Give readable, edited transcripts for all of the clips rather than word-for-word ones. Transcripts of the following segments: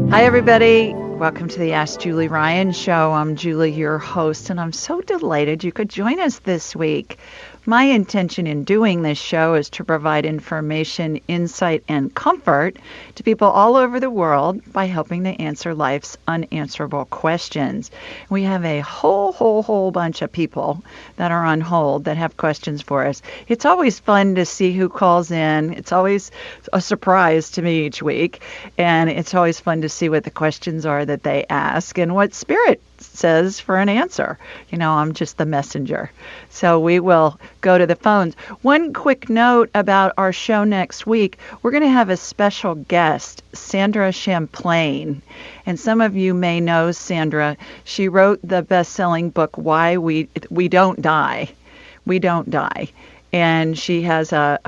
Hi, everybody. Welcome to the Ask Julie Ryan Show. I'm Julie, your host, and I'm so delighted you could join us this week. My intention in doing this show is to provide information, insight, and comfort to people all over the world by helping to answer life's unanswerable questions. We have a whole bunch of people that are on hold that have questions for us. It's always fun to see who calls in. It's always a surprise to me each week, and it's always fun to see what the questions are that they ask and what Spirit says for an answer. You know, I'm just the messenger. So we will go to the phones. One quick note about our show next week. We're going to have a special guest, Sandra Champlain. And some of you may know Sandra. She wrote the best-selling book, Why We Don't Die. We Don't Die. And she has a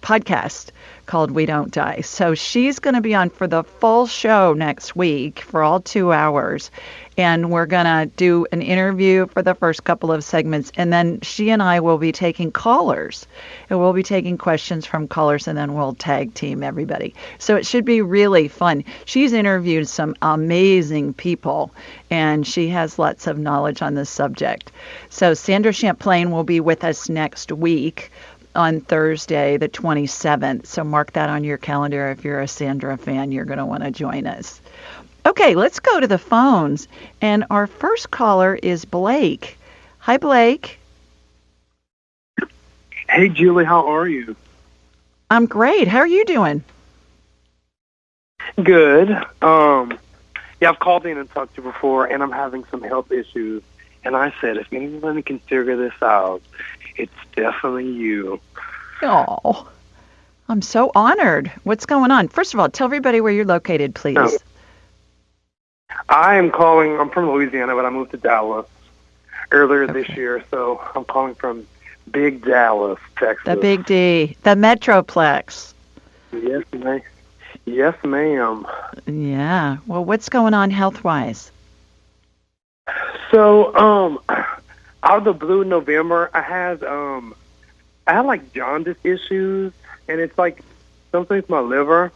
podcast called We Don't Die. So she's going to be on for the full show next week for all 2 hours. And we're going to do an interview for the first couple of segments. And then she and I will be taking callers. And we'll be taking questions from callers, and then we'll tag team everybody. So it should be really fun. She's interviewed some amazing people, and she has lots of knowledge on this subject. So Sandra Champlain will be with us next week on Thursday, the 27th. So mark that on your calendar. If you're a Sandra fan, you're going to want to join us. Okay, let's go to the phones. And our first caller is Blake. Hi, Blake. Hey, Julie, how are you? I'm great. How are you doing? Good. Yeah, I've called in and talked to you before, and I'm having some health issues. And I said, if anyone can figure this out, it's definitely you. Oh, I'm so honored. What's going on? First of all, tell everybody where you're located, please. No. I'm from Louisiana, but I moved to Dallas earlier this year, so I'm calling from Big Dallas, Texas. The Big D, the Metroplex. Yes, ma'am. Yes, ma'am. Yeah. Well, what's going on health-wise? So, out of the blue in November, I had like jaundice issues, and it's like something with my liver,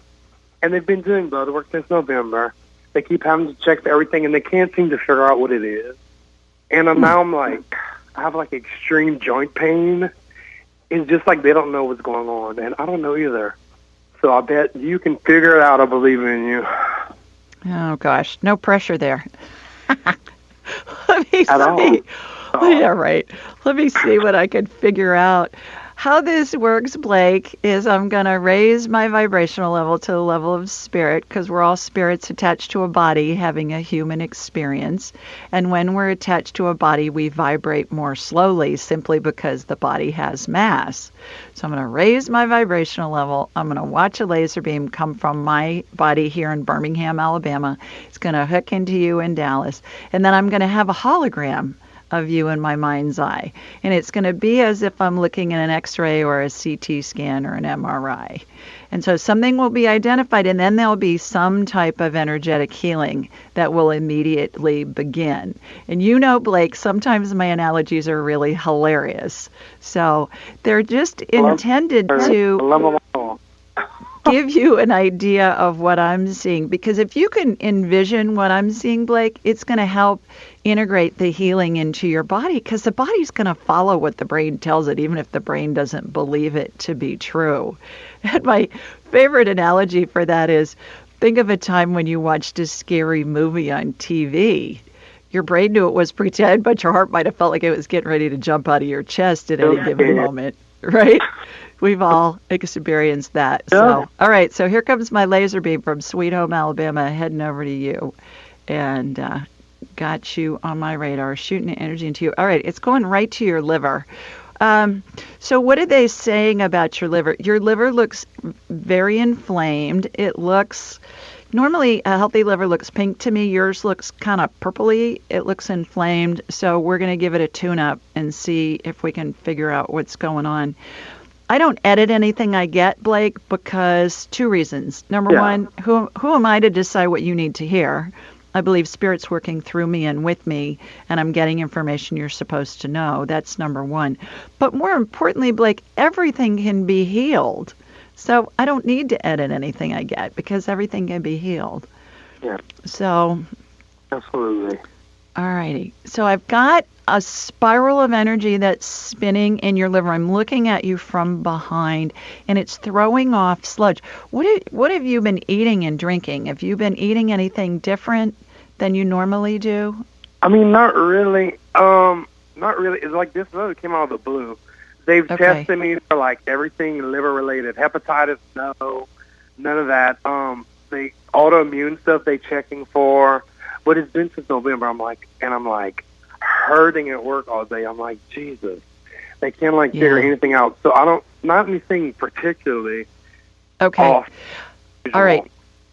and they've been doing blood work since November. They keep having to check for everything, and they can't seem to figure out what it is. And now I have like extreme joint pain. It's just like they don't know what's going on, and I don't know either. So I bet you can figure it out. I believe in you. Oh, gosh. No pressure there. Let me At all. see. Yeah, right. Let me see what I can figure out. How this works, Blake, is I'm going to raise my vibrational level to the level of spirit, because we're all spirits attached to a body having a human experience. And when we're attached to a body, we vibrate more slowly simply because the body has mass. So I'm going to raise my vibrational level. I'm going to watch a laser beam come from my body here in Birmingham, Alabama. It's going to hook into you in Dallas. And then I'm going to have a hologram of you in my mind's eye. And it's going to be as if I'm looking at an X-ray or a CT scan or an MRI. And so something will be identified, and then there'll be some type of energetic healing that will immediately begin. And you know, Blake, sometimes my analogies are really hilarious. So they're just intended to give you an idea of what I'm seeing. Because if you can envision what I'm seeing, Blake, it's going to help integrate the healing into your body, because the body's going to follow what the brain tells it, even if the brain doesn't believe it to be true. And my favorite analogy for that is, think of a time when you watched a scary movie on TV. Your brain knew it was pretend, but your heart might have felt like it was getting ready to jump out of your chest at any given moment, right? We've all experienced that. So, all right, so here comes my laser beam from Sweet Home, Alabama, heading over to you. And got you on my radar, shooting energy into you. All right, it's going right to your liver. So what are they saying about your liver? Your liver looks very inflamed. It looks, normally a healthy liver looks pink to me. Yours looks kind of purpley. It looks inflamed. So we're going to give it a tune-up and see if we can figure out what's going on. I don't edit anything I get, Blake, because two reasons. Number one, who am I to decide what you need to hear? I believe Spirit's working through me and with me, and I'm getting information you're supposed to know. That's number one. But more importantly, Blake, everything can be healed. So I don't need to edit anything I get because everything can be healed. Yeah. So, Absolutely. all righty. So I've got a spiral of energy that's spinning in your liver. I'm looking at you from behind, and it's throwing off sludge. What have you been eating and drinking? Have you been eating anything different than you normally do? I mean, not really. Not really. It's like this letter came out of the blue. They've tested me for like everything liver related. Hepatitis, no, none of that. The autoimmune stuff they checking for, but it's been since November. I'm like hurting at work all day. I'm like, Jesus, they can't figure anything out. So not anything particularly off. All right.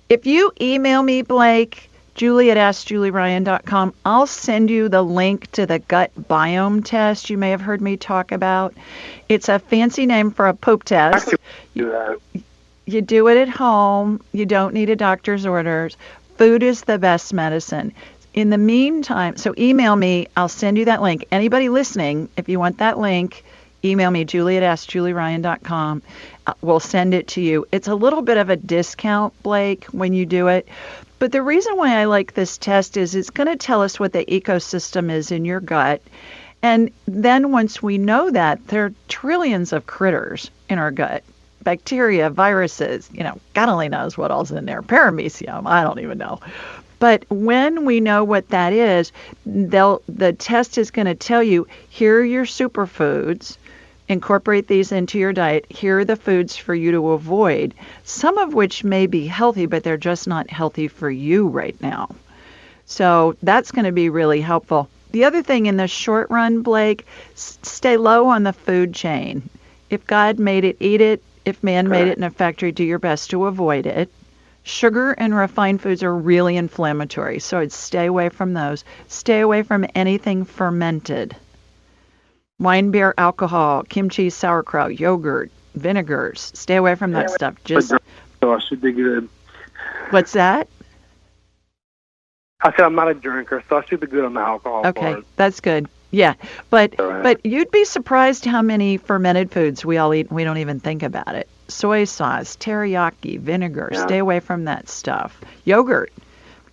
If you email me, Blake, Julie@AskJulieRyan.com, I'll send you the link to the gut biome test you may have heard me talk about. It's a fancy name for a poop test. You do it at home. You don't need a doctor's orders. Food is the best medicine. In the meantime, so email me. I'll send you that link. Anybody listening, if you want that link, email me, Julie@AskJulieRyan.com. We'll send it to you. It's a little bit of a discount, Blake, when you do it. But the reason why I like this test is it's going to tell us what the ecosystem is in your gut. And then once we know that, there are trillions of critters in our gut. Bacteria, viruses, God only knows what all's in there. Paramecium, I don't even know. But when we know what that is, the test is going to tell you, here are your superfoods. Incorporate these into your diet. Here are the foods for you to avoid, some of which may be healthy, but they're just not healthy for you right now. So that's going to be really helpful. The other thing in the short run, Blake, stay low on the food chain. If God made it, eat it. If man made it in a factory, do your best to avoid it. Sugar and refined foods are really inflammatory, so I'd stay away from those. Stay away from anything fermented. Wine, beer, alcohol, kimchi, sauerkraut, yogurt, vinegars. Stay away from that stuff. So I should be good. What's that? I said I'm not a drinker, so I should be good on the alcohol part. That's good. Yeah, but you'd be surprised how many fermented foods we all eat and we don't even think about it. Soy sauce, teriyaki, vinegar. Stay away from that stuff. Yogurt.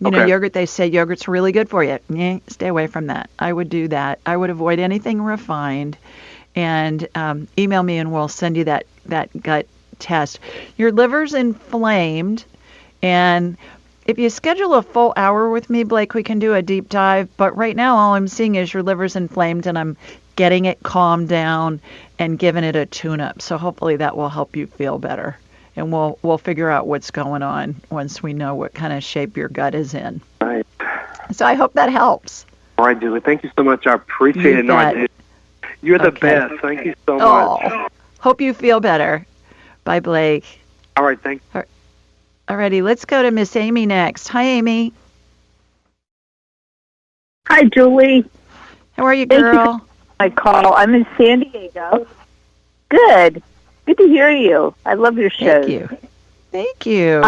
Yogurt, they say yogurt's really good for you. Stay away from that. I would do that. I would avoid anything refined. And email me and we'll send you that gut test. Your liver's inflamed. And if you schedule a full hour with me, Blake, we can do a deep dive. But right now, all I'm seeing is your liver's inflamed and I'm getting it calmed down and giving it a tune-up. So hopefully that will help you feel better. And we'll figure out what's going on once we know what kind of shape your gut is in. Right. So I hope that helps. All right, Julie. Thank you so much. I appreciate it. No, I did. You're the best. Thank you so much. Hope you feel better. Bye, Blake. All right. Thanks. All righty. Let's go to Miss Amy next. Hi, Amy. Hi, Julie. How are you, girl? Thank you for my call. I'm in San Diego. Good. Good to hear you. I love your show. Thank you.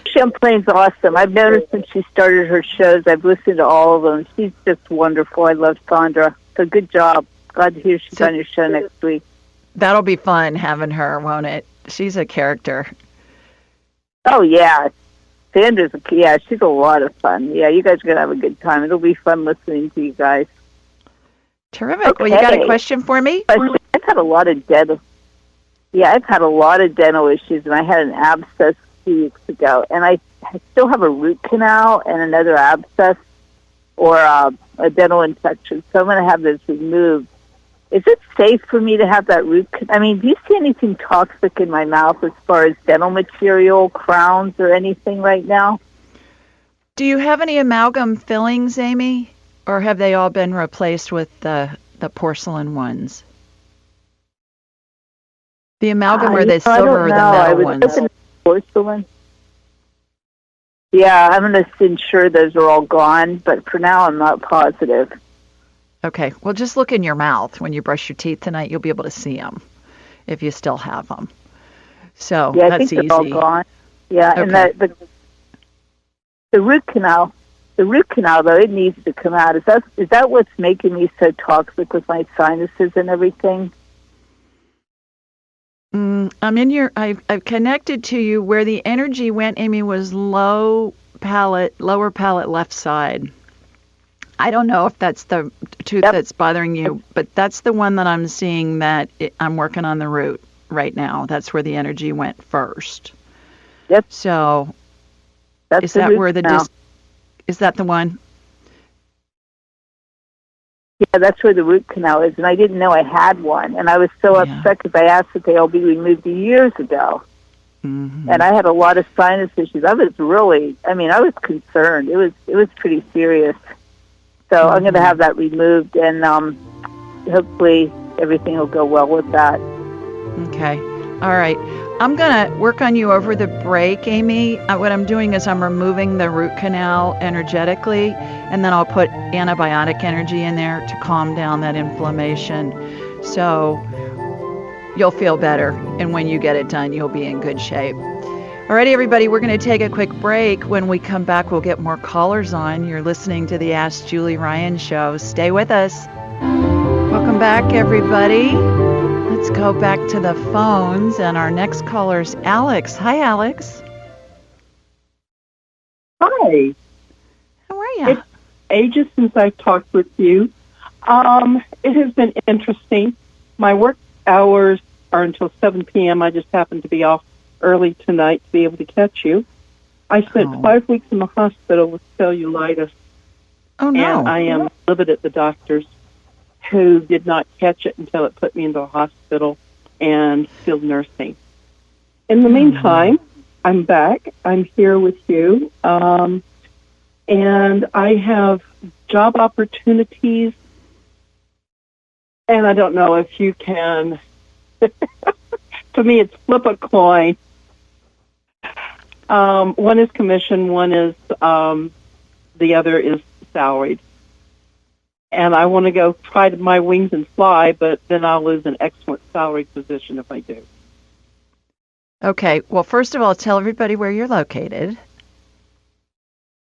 Champlain's awesome. I've noticed since she started her shows, I've listened to all of them. She's just wonderful. I love Sandra. So good job. Glad to hear she's on your show next week. That'll be fun having her, won't it? She's a character. Oh, yeah. Sandra's, she's a lot of fun. Yeah, you guys are going to have a good time. It'll be fun listening to you guys. Terrific. Okay. Well, you got a question for me? I've had a lot of dental issues, and I had an abscess 2 weeks ago, and I still have a root canal and another abscess or a dental infection, so I'm going to have this removed. Is it safe for me to have that root canal? I mean, do you see anything toxic in my mouth as far as dental material, crowns, or anything right now? Do you have any amalgam fillings, Amy, or have they all been replaced with the porcelain ones? The amalgam or the silver or the metal ones? Porcelain. Yeah, I'm going to ensure those are all gone, but for now I'm not positive. Okay, well, just look in your mouth when you brush your teeth tonight. You'll be able to see them if you still have them. So yeah, that's easy. I think they're all gone. Yeah, okay. And the root canal, though, it needs to come out. Is that what's making me so toxic with my sinuses and everything? I'm in I've connected to you where the energy went, Amy, was low lower palate left side. I don't know if that's the tooth that's bothering you, but that's the one that I'm seeing that I'm working on the root right now. That's where the energy went first. Yep. So That's is that where the canal. Is that the one? Yeah, that's where the root canal is, and I didn't know I had one, and I was so upset because I asked that they all be removed years ago. Mm-hmm. And I had a lot of sinus issues. I was concerned. It was pretty serious. So I'm going to have that removed, and hopefully everything will go well with that. Okay. All right. I'm going to work on you over the break, Amy. What I'm doing is I'm removing the root canal energetically, and then I'll put antibiotic energy in there to calm down that inflammation. So you'll feel better, and when you get it done, you'll be in good shape. All right, everybody, we're going to take a quick break. When we come back, we'll get more callers on. You're listening to the Ask Julie Ryan Show. Stay with us. Welcome back, everybody. Let's go back to the phones, and our next caller is Alex. Hi, Alex. Hi. How are you? It's ages since I've talked with you. It has been interesting. My work hours are until 7 p.m. I just happened to be off early tonight to be able to catch you. I spent 5 weeks in the hospital with cellulitis. Oh, no. And I am livid at the doctors who did not catch it until it put me into the hospital and skilled nursing. In the meantime, I'm back. I'm here with you. And I have job opportunities. And I don't know if you can... To me, it's flip a coin. One is commission, one is the other is salaried. And I want to go try my wings and fly, but then I'll lose an excellent salaried position if I do. Okay. Well, first of all, tell everybody where you're located.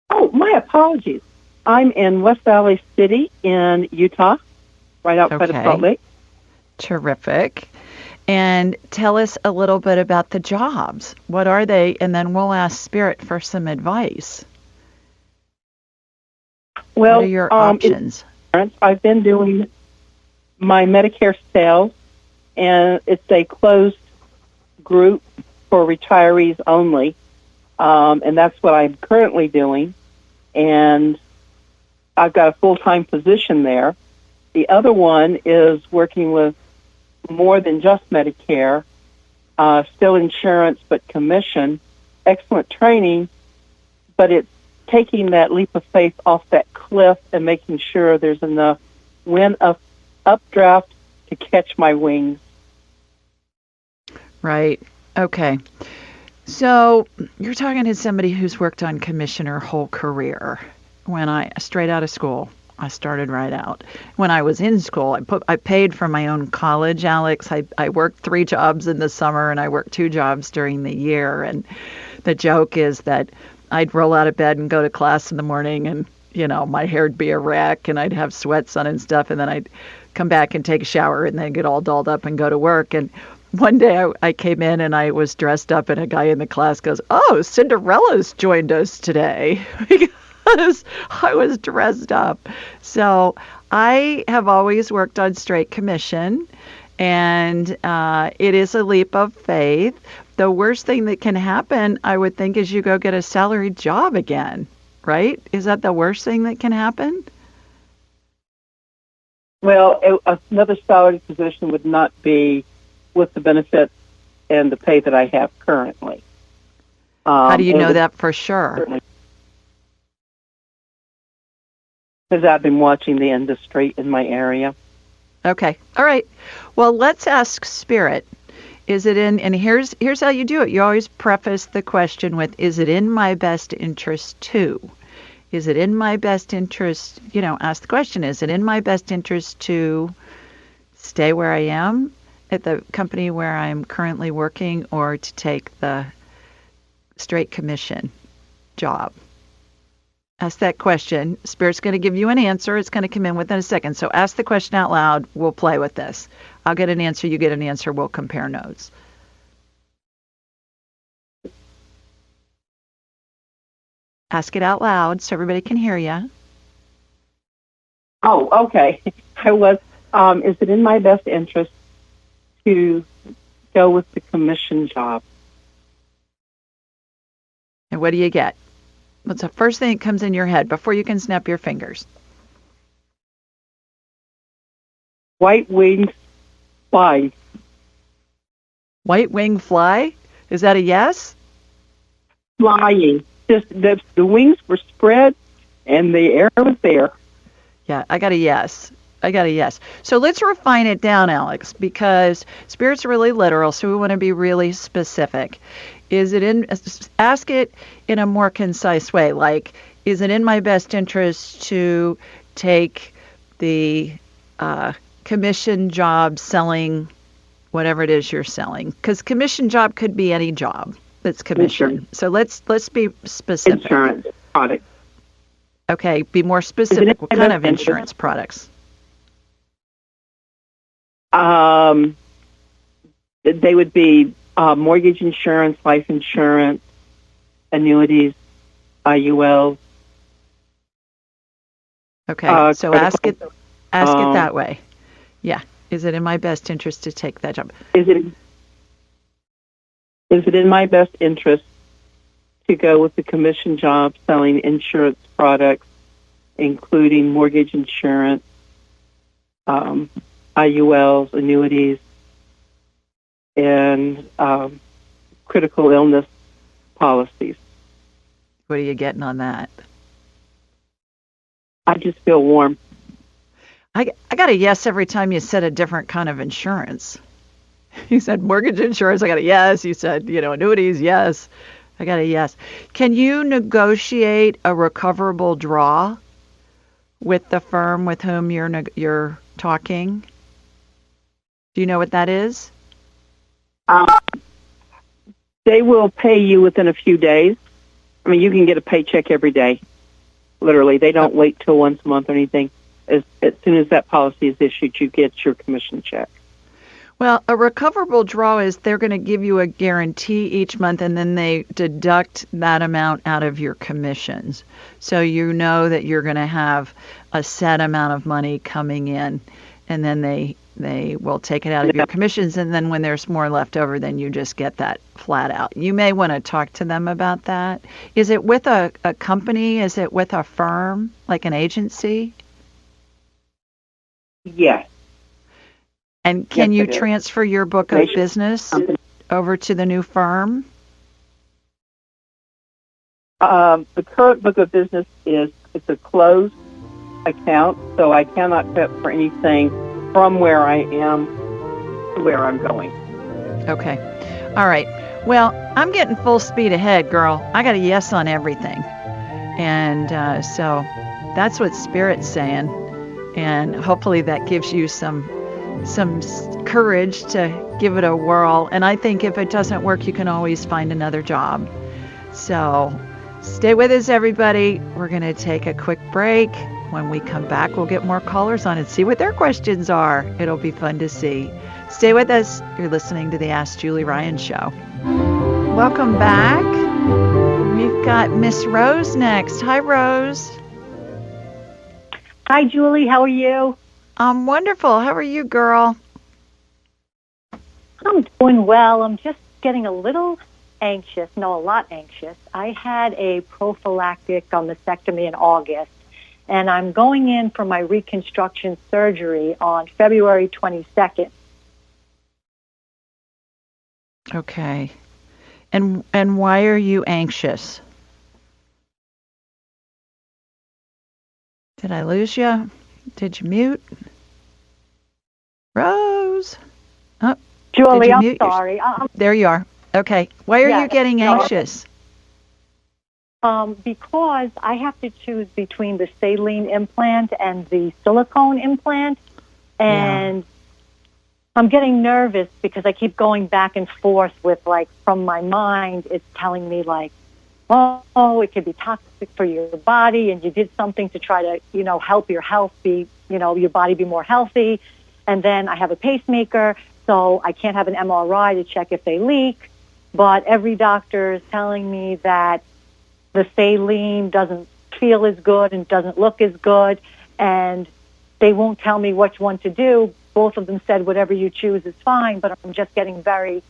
Oh, my apologies. I'm in West Valley City in Utah, right outside of Salt Lake. Terrific. And tell us a little bit about the jobs. What are they? And then we'll ask Spirit for some advice. Well, what are your options? I've been doing my Medicare sales, and it's a closed group for retirees only, and that's what I'm currently doing. And I've got a full-time position there. The other one is working with more than just Medicare, still insurance, but commission, excellent training, but it's taking that leap of faith off that cliff and making sure there's enough wind updraft to catch my wings. Right. Okay. So you're talking to somebody who's worked on commission her whole career. Straight out of school, I started right out. When I was in school, I paid for my own college, Alex. I worked 3 jobs in the summer, and I worked 2 jobs during the year. And the joke is that I'd roll out of bed and go to class in the morning, and, my hair'd be a wreck, and I'd have sweats on and stuff, and then I'd come back and take a shower and then get all dolled up and go to work. And one day I came in and I was dressed up, and a guy in the class goes, "Oh, Cinderella's joined us today." Because I was dressed up. So I have always worked on straight commission, and it is a leap of faith. The worst thing that can happen, I would think, is you go get a salaried job again, right? Is that the worst thing that can happen? Well, another salaried position would not be with the benefits and the pay that I have currently. How do you know that for sure? Because I've been watching the industry in my area. Okay. All right. Well, let's ask Spirit. Is it in, and here's how you do it. You always preface the question with, is it in my best interest to? Is it in my best interest, ask the question, is it in my best interest to stay where I am at the company where I'm currently working, or to take the straight commission job? Ask that question. Spirit's going to give you an answer. It's going to come in within a second. So ask the question out loud. We'll play with this. I'll get an answer. You get an answer. We'll compare notes. Ask it out loud so everybody can hear you. Oh, okay. Is it in my best interest to go with the commission job? And what do you get? What's the first thing that comes in your head before you can snap your fingers? White wings flying. White wing fly? Is that a yes? Flying. Just the wings were spread and the air was there. Yeah, I got a yes. So let's refine it down, Alex, because Spirit's really literal, so we want to be really specific. Ask it in a more concise way, like, is it in my best interest to take the commission job selling whatever it is you're selling? Because commission job could be any job that's commission. Insurance. So let's be specific. Insurance product. Okay, be more specific. What kind of insurance products? They would be mortgage insurance, life insurance, annuities, IULs. Okay, so ask it that way. Yeah. Is it in my best interest to take that job? Is it in my best interest to go with the commission job selling insurance products, including mortgage insurance, IULs, annuities, and critical illness policies? What are you getting on that? I just feel warm. I got a yes every time you said a different kind of insurance. You said mortgage insurance, I got a yes. You said, annuities, yes. I got a yes. Can you negotiate a recoverable draw with the firm with whom you're talking? Do you know what that is? They will pay you within a few days. I mean, you can get a paycheck every day. Literally, they don't wait till once a month or anything. As soon as that policy is issued, you get your commission check. Well, a recoverable draw is they're going to give you a guarantee each month, and then they deduct that amount out of your commissions. So you know that you're going to have a set amount of money coming in, and then they will take it out of your commissions, and then when there's more left over, then you just get that flat out. You may want to talk to them about that. Is it with a company? Is it with a firm, like an agency? Yes. And can you transfer your book of business over to the new firm? The current book of business it's a closed account, so I cannot pay for anything from where I am to where I'm going. Okay. All right. Well, I'm getting full speed ahead, girl. I got a yes on everything. And so that's what Spirit's saying. And hopefully that gives you some courage to give it a whirl. And I think if it doesn't work, you can always find another job. So stay with us, everybody. We're going to take a quick break. When we come back, we'll get more callers on and see what their questions are. It'll be fun to see. Stay with us. You're listening to the Ask Julie Ryan Show. Welcome back. We've got Miss Rose next. Hi, Rose. Hi, Julie. How are you? I'm wonderful. How are you, girl? I'm doing well. I'm just getting a little anxious. No, a lot anxious. I had a prophylactic mastectomy in August, and I'm going in for my reconstruction surgery on February 22nd. Okay. And why are you anxious? Did I lose you? Did you mute? Rose? Oh, Julie, I'm sorry. There you are. Okay. Why are you getting anxious? Because I have to choose between the saline implant and the silicone implant. And I'm getting nervous because I keep going back and forth with, from my mind, it's telling me, oh, it could be toxic for your body, and you did something to try to, help your health be, your body be more healthy. And then I have a pacemaker, so I can't have an MRI to check if they leak. But every doctor is telling me that the saline doesn't feel as good and doesn't look as good, and they won't tell me which one to do. Both of them said whatever you choose is fine, but I'm just getting very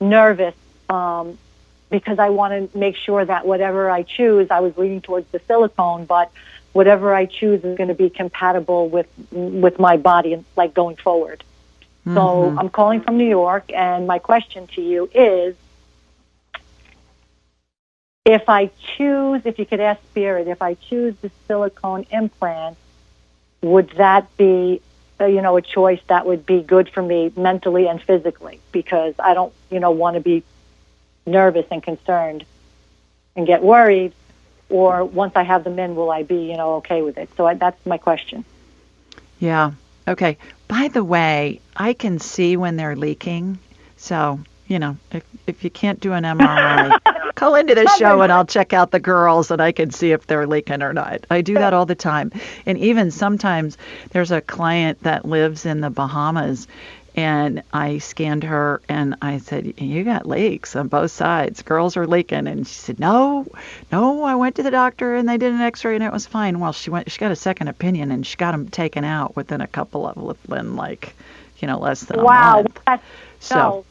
nervous because I want to make sure that whatever I choose, I was leaning towards the silicone, but whatever I choose is going to be compatible with my body and like going forward. Mm-hmm. So I'm calling from New York, and my question to you is, if you could ask Spirit, if I choose the silicone implant, would that be, a choice that would be good for me mentally and physically? Because I don't, want to be nervous and concerned and get worried. Or once I have them in, will I be, okay with it? So that's my question. Yeah. Okay. By the way, I can see when they're leaking. So, if you can't do an MRI, call into the show and I'll check out the girls and I can see if they're leaking or not. I do that all the time. And even sometimes there's a client that lives in the Bahamas, and I scanned her and I said, you got leaks on both sides. Girls are leaking. And she said, no, I went to the doctor and they did an x-ray and it was fine. Well, she got a second opinion and she got them taken out within a couple of, less than a month. So,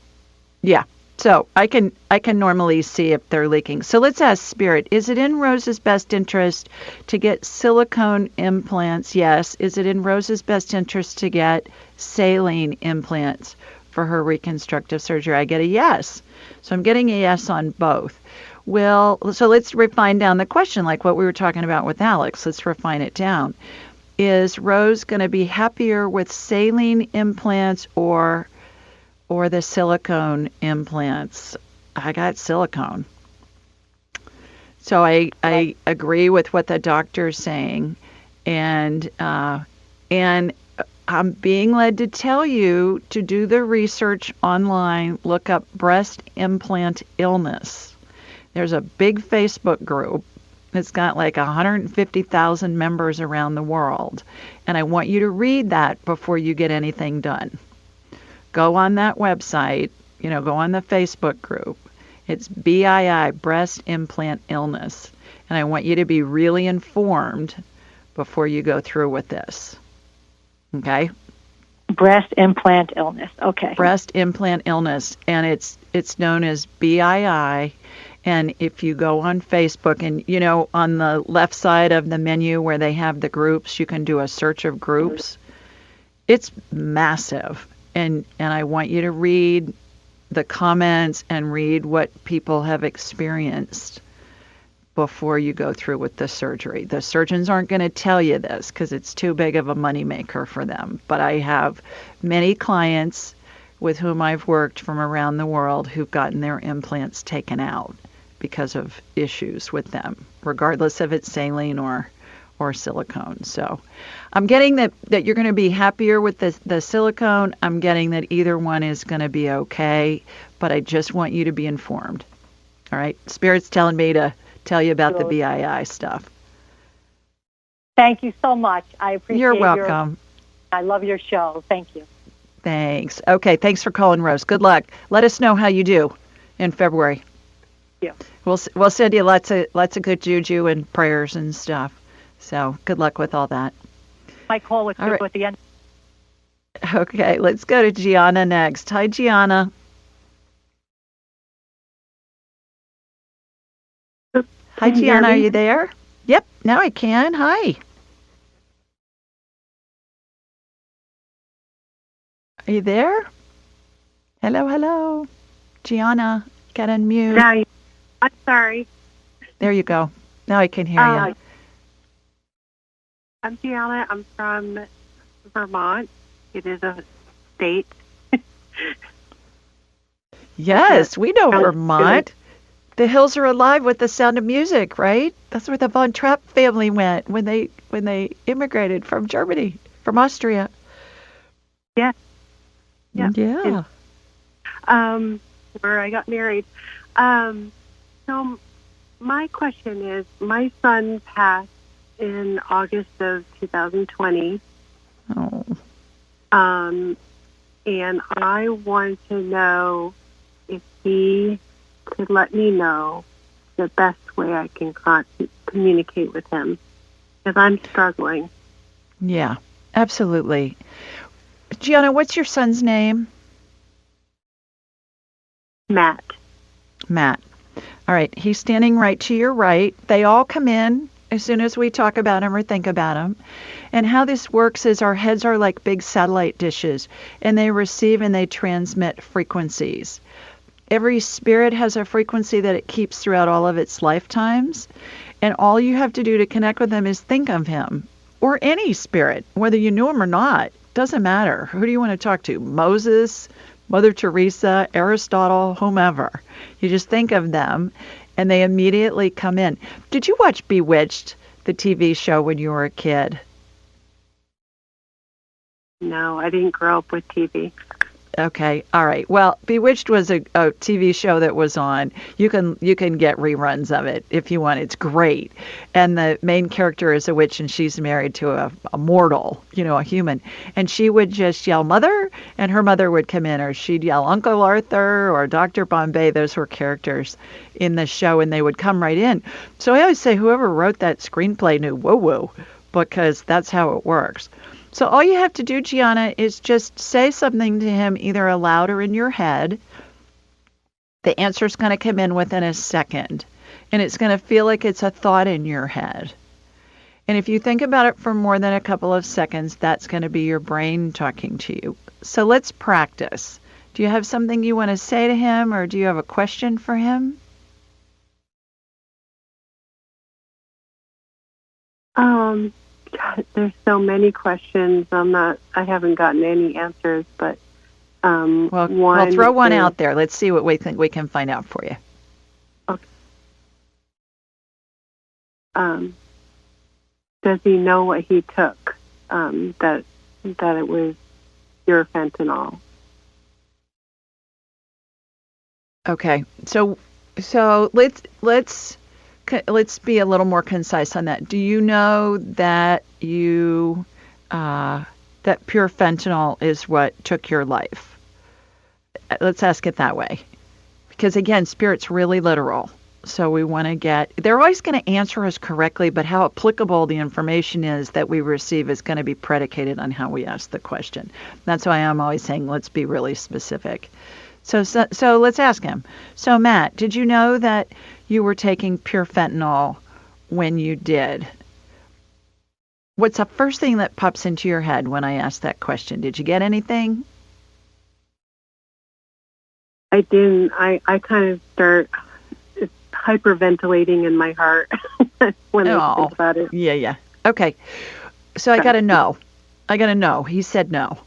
yeah. So I can normally see if they're leaking. So let's ask Spirit, is it in Rosa's best interest to get silicone implants? Yes. Is it in Rosa's best interest to get saline implants for her reconstructive surgery? I get a yes. So I'm getting a yes on both. Well, so let's refine down the question, like what we were talking about with Alex. Let's refine it down. Is Rose going to be happier with saline implants or the silicone implants? I got silicone. So I agree with what the doctor's saying, and I'm being led to tell you to do the research online, look up breast implant illness. There's a big Facebook group. It's got like 150,000 members around the world, and I want you to read that before you get anything done. Go on that website, go on the Facebook group. It's BII, breast implant illness. And I want you to be really informed before you go through with this. Okay? Breast implant illness. Okay. Breast implant illness. And it's known as BII. And if you go on Facebook and, on the left side of the menu where they have the groups, you can do a search of groups. It's massive. And I want you to read the comments and read what people have experienced before you go through with the surgery. The surgeons aren't going to tell you this because it's too big of a moneymaker for them. But I have many clients with whom I've worked from around the world who've gotten their implants taken out because of issues with them, regardless if it's saline or silicone. So I'm getting that you're going to be happier with the silicone. I'm getting that either one is going to be okay, but I just want you to be informed. All right? Spirit's telling me to tell you about the BII stuff. Thank you so much. I appreciate it. You're welcome. I love your show. Thank you. Thanks. Okay, thanks for calling, Rose. Good luck. Let us know how you do in February. Yeah. We'll send you lots of good juju and prayers and stuff. So good luck with all that. My call was right at the end. Okay, let's go to Gianna next. Hi, Gianna. Hi, Gianna. Are you there? Yep, now I can. Hi. Are you there? Hello. Gianna, get unmute. No, I'm sorry. There you go. Now I can hear you. I'm Gianna. I'm from Vermont. It is a state. Yes, we know Vermont. The hills are alive with the sound of music, right? That's where the Von Trapp family went when they immigrated from Germany, from Austria. Yeah. Yeah. Where I got married. So my question is, my son passed in August of 2020. Oh. And I want to know if he could let me know the best way I can communicate with him, because I'm struggling. Yeah, absolutely. Gianna, what's your son's name? Matt. Matt. All right. He's standing right to your right. They all come in as soon as we talk about him or think about him. And how this works is our heads are like big satellite dishes, and they receive and they transmit frequencies. Every spirit has a frequency that it keeps throughout all of its lifetimes. And all you have to do to connect with them is think of him, or any spirit, whether you knew him or not. Doesn't matter. Who do you want to talk to? Moses, Mother Teresa, Aristotle, whomever. You just think of them, and they immediately come in. Did you watch Bewitched, the TV show, when you were a kid? No, I didn't grow up with TV. Okay, all right. Well, Bewitched was a TV show that was on. You can get reruns of it if you want. It's great. And the main character is a witch, and she's married to a mortal, a human. And she would just yell, "Mother," and her mother would come in, or she'd yell, "Uncle Arthur," or Dr. Bombay. Those were characters in the show, and they would come right in. So I always say whoever wrote that screenplay knew woo-woo, because that's how it works. So all you have to do, Gianna, is just say something to him either aloud or in your head. The answer's going to come in within a second, and it's going to feel like it's a thought in your head. And if you think about it for more than a couple of seconds, that's going to be your brain talking to you. So let's practice. Do you have something you want to say to him, or do you have a question for him? God, there's so many questions. I haven't gotten any answers, but we'll throw one out there. Let's see what we think we can find out for you. Okay. Does he know what he took? That it was pure fentanyl. Okay, so let's be a little more concise on that. Do you know that that pure fentanyl is what took your life? Let's ask it that way. Because again, spirit's really literal. So we want to they're always going to answer us correctly, but how applicable the information is that we receive is going to be predicated on how we ask the question. That's why I'm always saying, let's be really specific. So let's ask him. So Matt, did you know that you were taking pure fentanyl when you did? What's the first thing that pops into your head when I ask that question? Did you get anything? I didn't. I kind of start hyperventilating in my heart when I think about it. Yeah. Okay. So I got to know. He said no.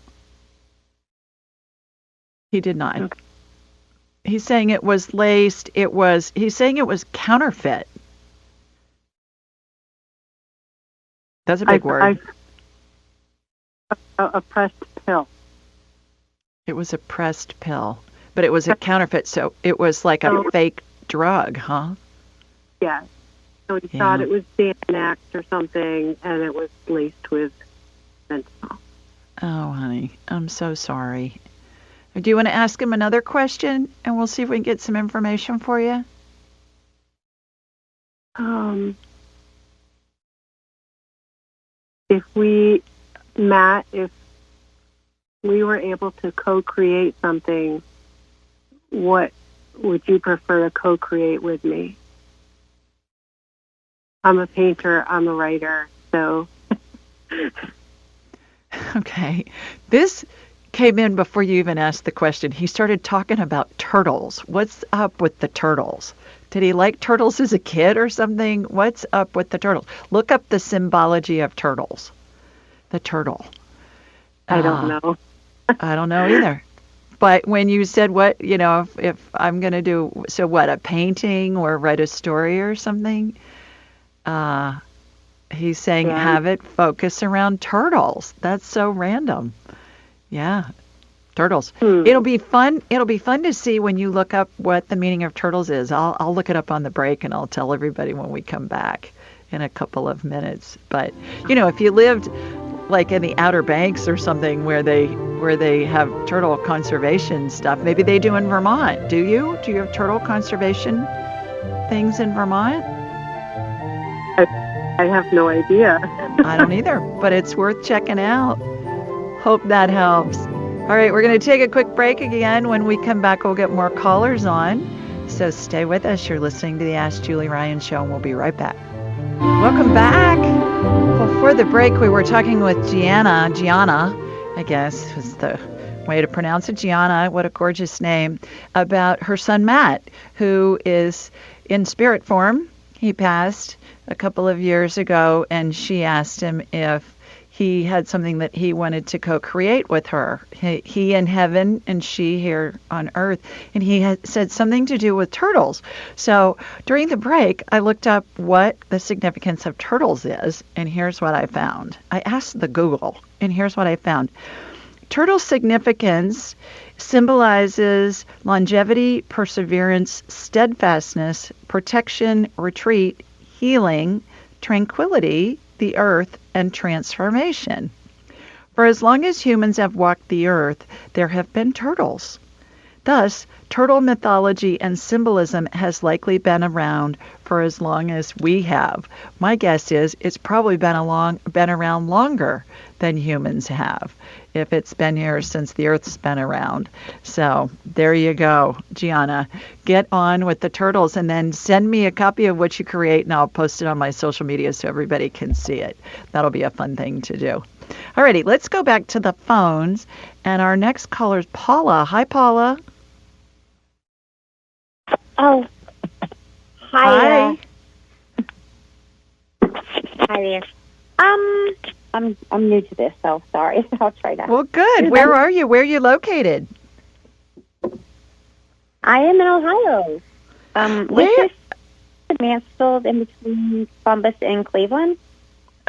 He did not. Okay. He's saying it was laced. He's saying it was counterfeit. That's a big word. A pressed pill. It was a pressed pill, but it was a counterfeit, so it was like a fake drug, huh? Yeah. So he thought it was Xanax or something, and it was laced with fentanyl. Oh, honey, I'm so sorry. Do you want to ask him another question, and we'll see if we can get some information for you? If we were able to co-create something, what would you prefer to co-create with me? I'm a painter, I'm a writer, so... Okay. This came in before you even asked the question. He started talking about turtles. What's up with the turtles? Did he like turtles as a kid or something? What's up with the turtles? Look up the symbology of turtles. The turtle. I don't know. I don't know either. But when you said if I'm going to do, so what, a painting or write a story or something? He's saying have it focus around turtles. That's so random. Yeah, turtles. It'll be fun. It'll be fun to see when you look up what the meaning of turtles is. I'll look it up on the break, and I'll tell everybody when we come back in a couple of minutes. But if you lived like in the Outer Banks or something where they have turtle conservation stuff, maybe they do in Vermont. Do you have turtle conservation things in Vermont? I have no idea. I don't either, but it's worth checking out. Hope that helps. All right, we're going to take a quick break again. When we come back, we'll get more callers on. So stay with us. You're listening to the Ask Julie Ryan Show, and we'll be right back. Welcome back. Before the break, we were talking with Gianna, I guess was the way to pronounce it, Gianna, what a gorgeous name, about her son Matt, who is in spirit form. He passed a couple of years ago, and she asked him if he had something that he wanted to co-create with her. He in heaven and she here on earth. And he had said something to do with turtles. So during the break, I looked up what the significance of turtles is, and here's what I found. I asked the Google, and here's what I found. Turtle significance symbolizes longevity, perseverance, steadfastness, protection, retreat, healing, tranquility, the earth, and transformation. For as long as humans have walked the earth, there have been turtles. Thus, turtle mythology and symbolism has likely been around for as long as we have. My guess is it's probably been around longer than humans have, if it's been here since the Earth's been around. So there you go, Gianna. Get on with the turtles and then send me a copy of what you create, and I'll post it on my social media so everybody can see it. That'll be a fun thing to do. Alrighty, let's go back to the phones, and our next caller is Paula. Hi, Paula. Oh, hi. Hi there. I'm new to this, so sorry. I'll try that. Well, good. Where are you? Where are you located? I am in Ohio. Where? Mansfield, in between Columbus and Cleveland.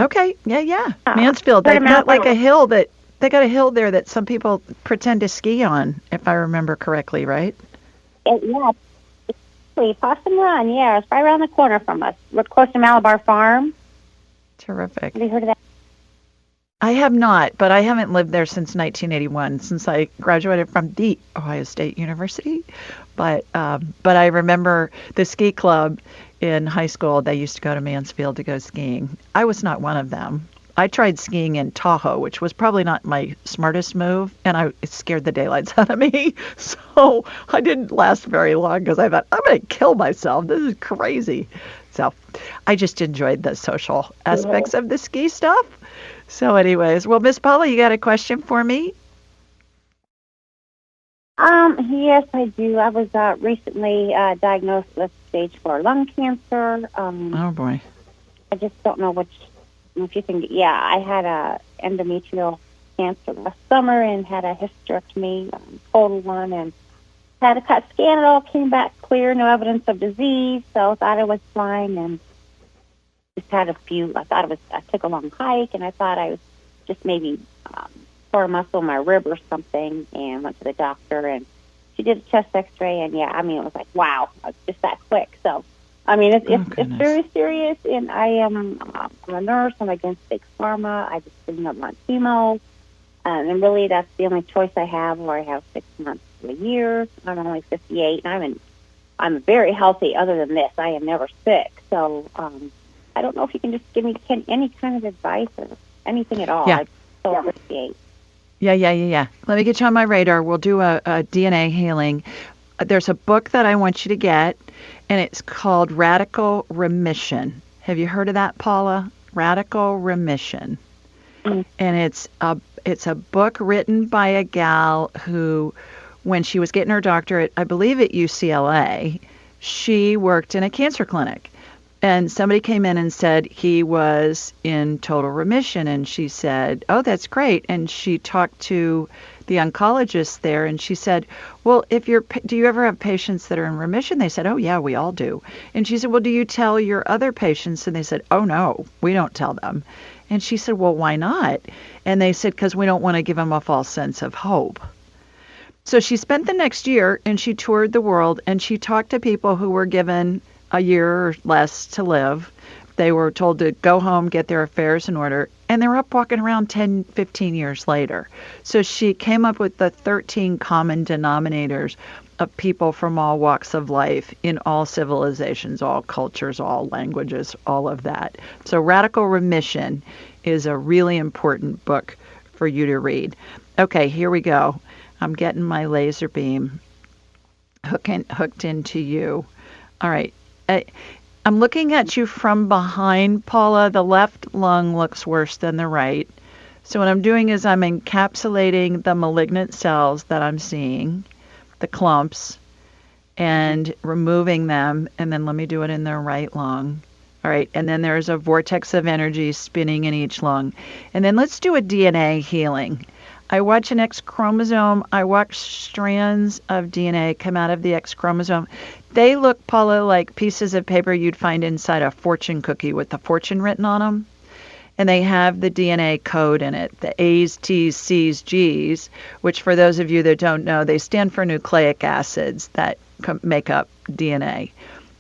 Okay. Yeah. Mansfield. They've got like a hill there that some people pretend to ski on, if I remember correctly, right? Yeah. Possum Run, yeah. It's right around the corner from us. We're close to Malabar Farm. Terrific. Have you heard of that? I have not, but I haven't lived there since 1981, since I graduated from the Ohio State University. But I remember the ski club in high school. They used to go to Mansfield to go skiing. I was not one of them. I tried skiing in Tahoe, which was probably not my smartest move, and it scared the daylights out of me. So I didn't last very long because I thought, I'm going to kill myself. This is crazy. So I just enjoyed the social aspects of the ski stuff. So anyways, well, Miss Paula, you got a question for me? Yes, I do. I was recently diagnosed with stage 4 lung cancer. Oh, boy. I just don't know if you think, I had a endometrial cancer last summer and had a hysterectomy, total one, and had a CAT scan. It all came back clear, no evidence of disease, so I thought it was fine, and just had I took a long hike, and I thought I was just maybe tore a muscle in my rib or something, and went to the doctor, and she did a chest x-ray, and it was like, wow, it's just that quick. So it's very serious, and I'm a nurse. I'm against big pharma. I just didn't want chemo, and really that's the only choice I have. Or I have 6 months to a year. I'm only 58, and I'm very healthy. Other than this, I am never sick. So I don't know if you can just give me any kind of advice or anything at all. Yeah. I so appreciate. Yeah. Let me get you on my radar. We'll do a DNA healing. There's a book that I want you to get, and it's called Radical Remission. Have you heard of that, Paula? Radical Remission. And it's a book written by a gal who, when she was getting her doctorate, I believe at UCLA, she worked in a cancer clinic. And somebody came in and said he was in total remission. And she said, oh, that's great. And she talked to the oncologist there, and she said, well, do you ever have patients that are in remission? They said, oh, yeah, we all do. And she said, well, do you tell your other patients? And they said, oh, no, we don't tell them. And she said, well, why not? And they said, because we don't want to give them a false sense of hope. So she spent the next year, and she toured the world, and she talked to people who were given a year or less to live. They were told to go home, get their affairs in order, and they were up walking around 10, 15 years later. So she came up with the 13 common denominators of people from all walks of life in all civilizations, all cultures, all languages, all of that. So Radical Remission is a really important book for you to read. Okay, here we go. I'm getting my laser beam hooked into you. All right. I'm looking at you from behind, Paula. The left lung looks worse than the right. So what I'm doing is I'm encapsulating the malignant cells that I'm seeing, the clumps, and removing them. And then let me do it in the right lung. All right. And then there's a vortex of energy spinning in each lung. And then let's do a DNA healing. I watch an X chromosome. I watch strands of DNA come out of the X chromosome. They look, Paula, like pieces of paper you'd find inside a fortune cookie with the fortune written on them. And they have the DNA code in it, the A's, T's, C's, G's, which for those of you that don't know, they stand for nucleic acids that make up DNA.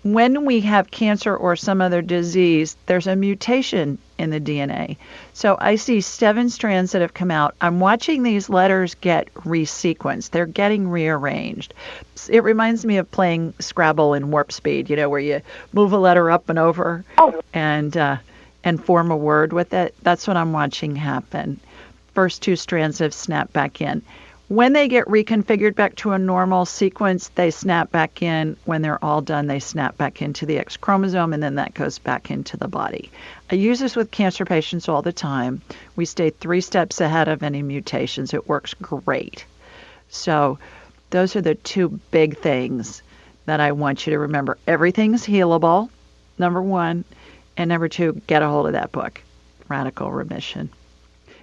When we have cancer or some other disease, there's a mutation in the DNA. So I see 7 strands that have come out. I'm watching these letters get resequenced. They're getting rearranged. It reminds me of playing Scrabble in Warp Speed, where you move a letter up and over and form a word with it. That's what I'm watching happen. First 2 strands have snapped back in. When they get reconfigured back to a normal sequence, they snap back in. When they're all done, they snap back into the X chromosome, and then that goes back into the body. I use this with cancer patients all the time. We stay 3 steps ahead of any mutations. It works great. So those are the 2 big things that I want you to remember. Everything's healable, number 1. And number 2, get a hold of that book, Radical Remission.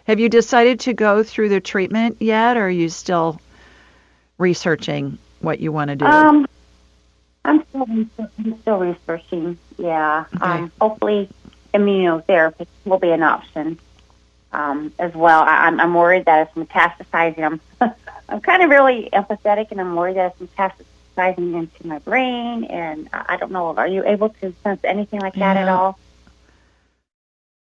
Have you decided to go through the treatment yet, or are you still researching what you want to do? I'm still researching, yeah. Okay. Hopefully immunotherapy will be an option as well. I'm worried that it's metastasizing. I'm kind of really empathetic, and I'm worried that it's metastasizing into my brain, and I don't know. Are you able to sense anything like that at all?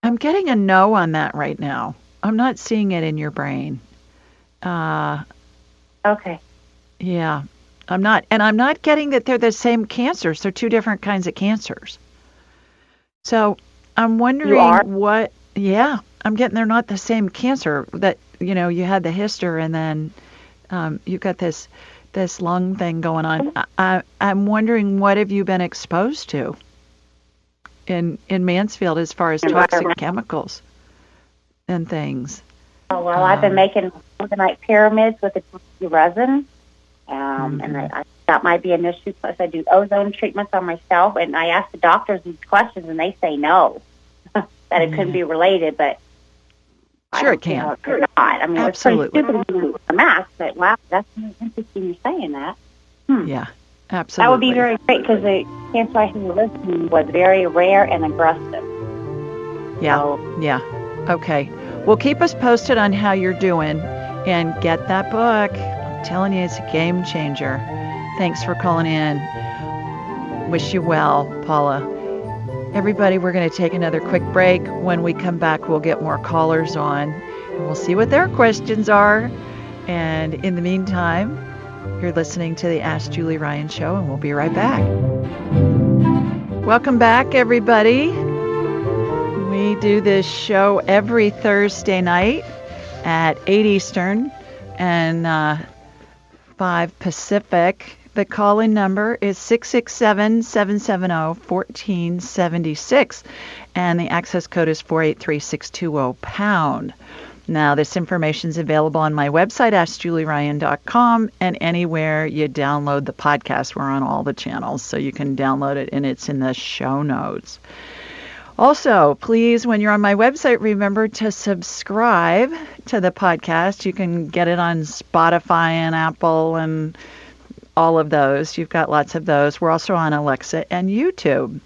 I'm getting a no on that right now. I'm not seeing it in your brain. Okay. Yeah, I'm not. And I'm not getting that they're the same cancers. They're 2 different kinds of cancers. So I'm wondering what, I'm getting they're not the same cancer that, you had the history and then you got this lung thing going on. I'm wondering, what have you been exposed to in Mansfield as far as toxic chemicals and things? Oh, well, I've been making organite pyramids with the resin, and I that might be an issue. Plus, I do ozone treatments on myself, and I ask the doctors these questions, and they say no, that it couldn't be related, but sure it can. It's not. I mean, absolutely. It's pretty stupid to mask, but wow, that's interesting you're saying that. Yeah, absolutely. That would be very great, because the cancer I had listening was very rare and aggressive. Yeah. Okay. Well, keep us posted on how you're doing and get that book. I'm telling you, it's a game changer. Thanks for calling in. Wish you well, Paula. Everybody, we're going to take another quick break. When we come back, we'll get more callers on, and we'll see what their questions are. And in the meantime, you're listening to the Ask Julie Ryan Show, and we'll be right back. Welcome back, everybody. We do this show every Thursday night at 8 Eastern and 5 Pacific. The call-in number is 667-770-1476, and the access code is 483620#. Now, this information is available on my website, AskJulieRyan.com, and anywhere you download the podcast. We're on all the channels, so you can download it, and it's in the show notes. Also, please, when you're on my website, remember to subscribe to the podcast. You can get it on Spotify and Apple and all of those. You've got lots of those. We're also on Alexa and YouTube.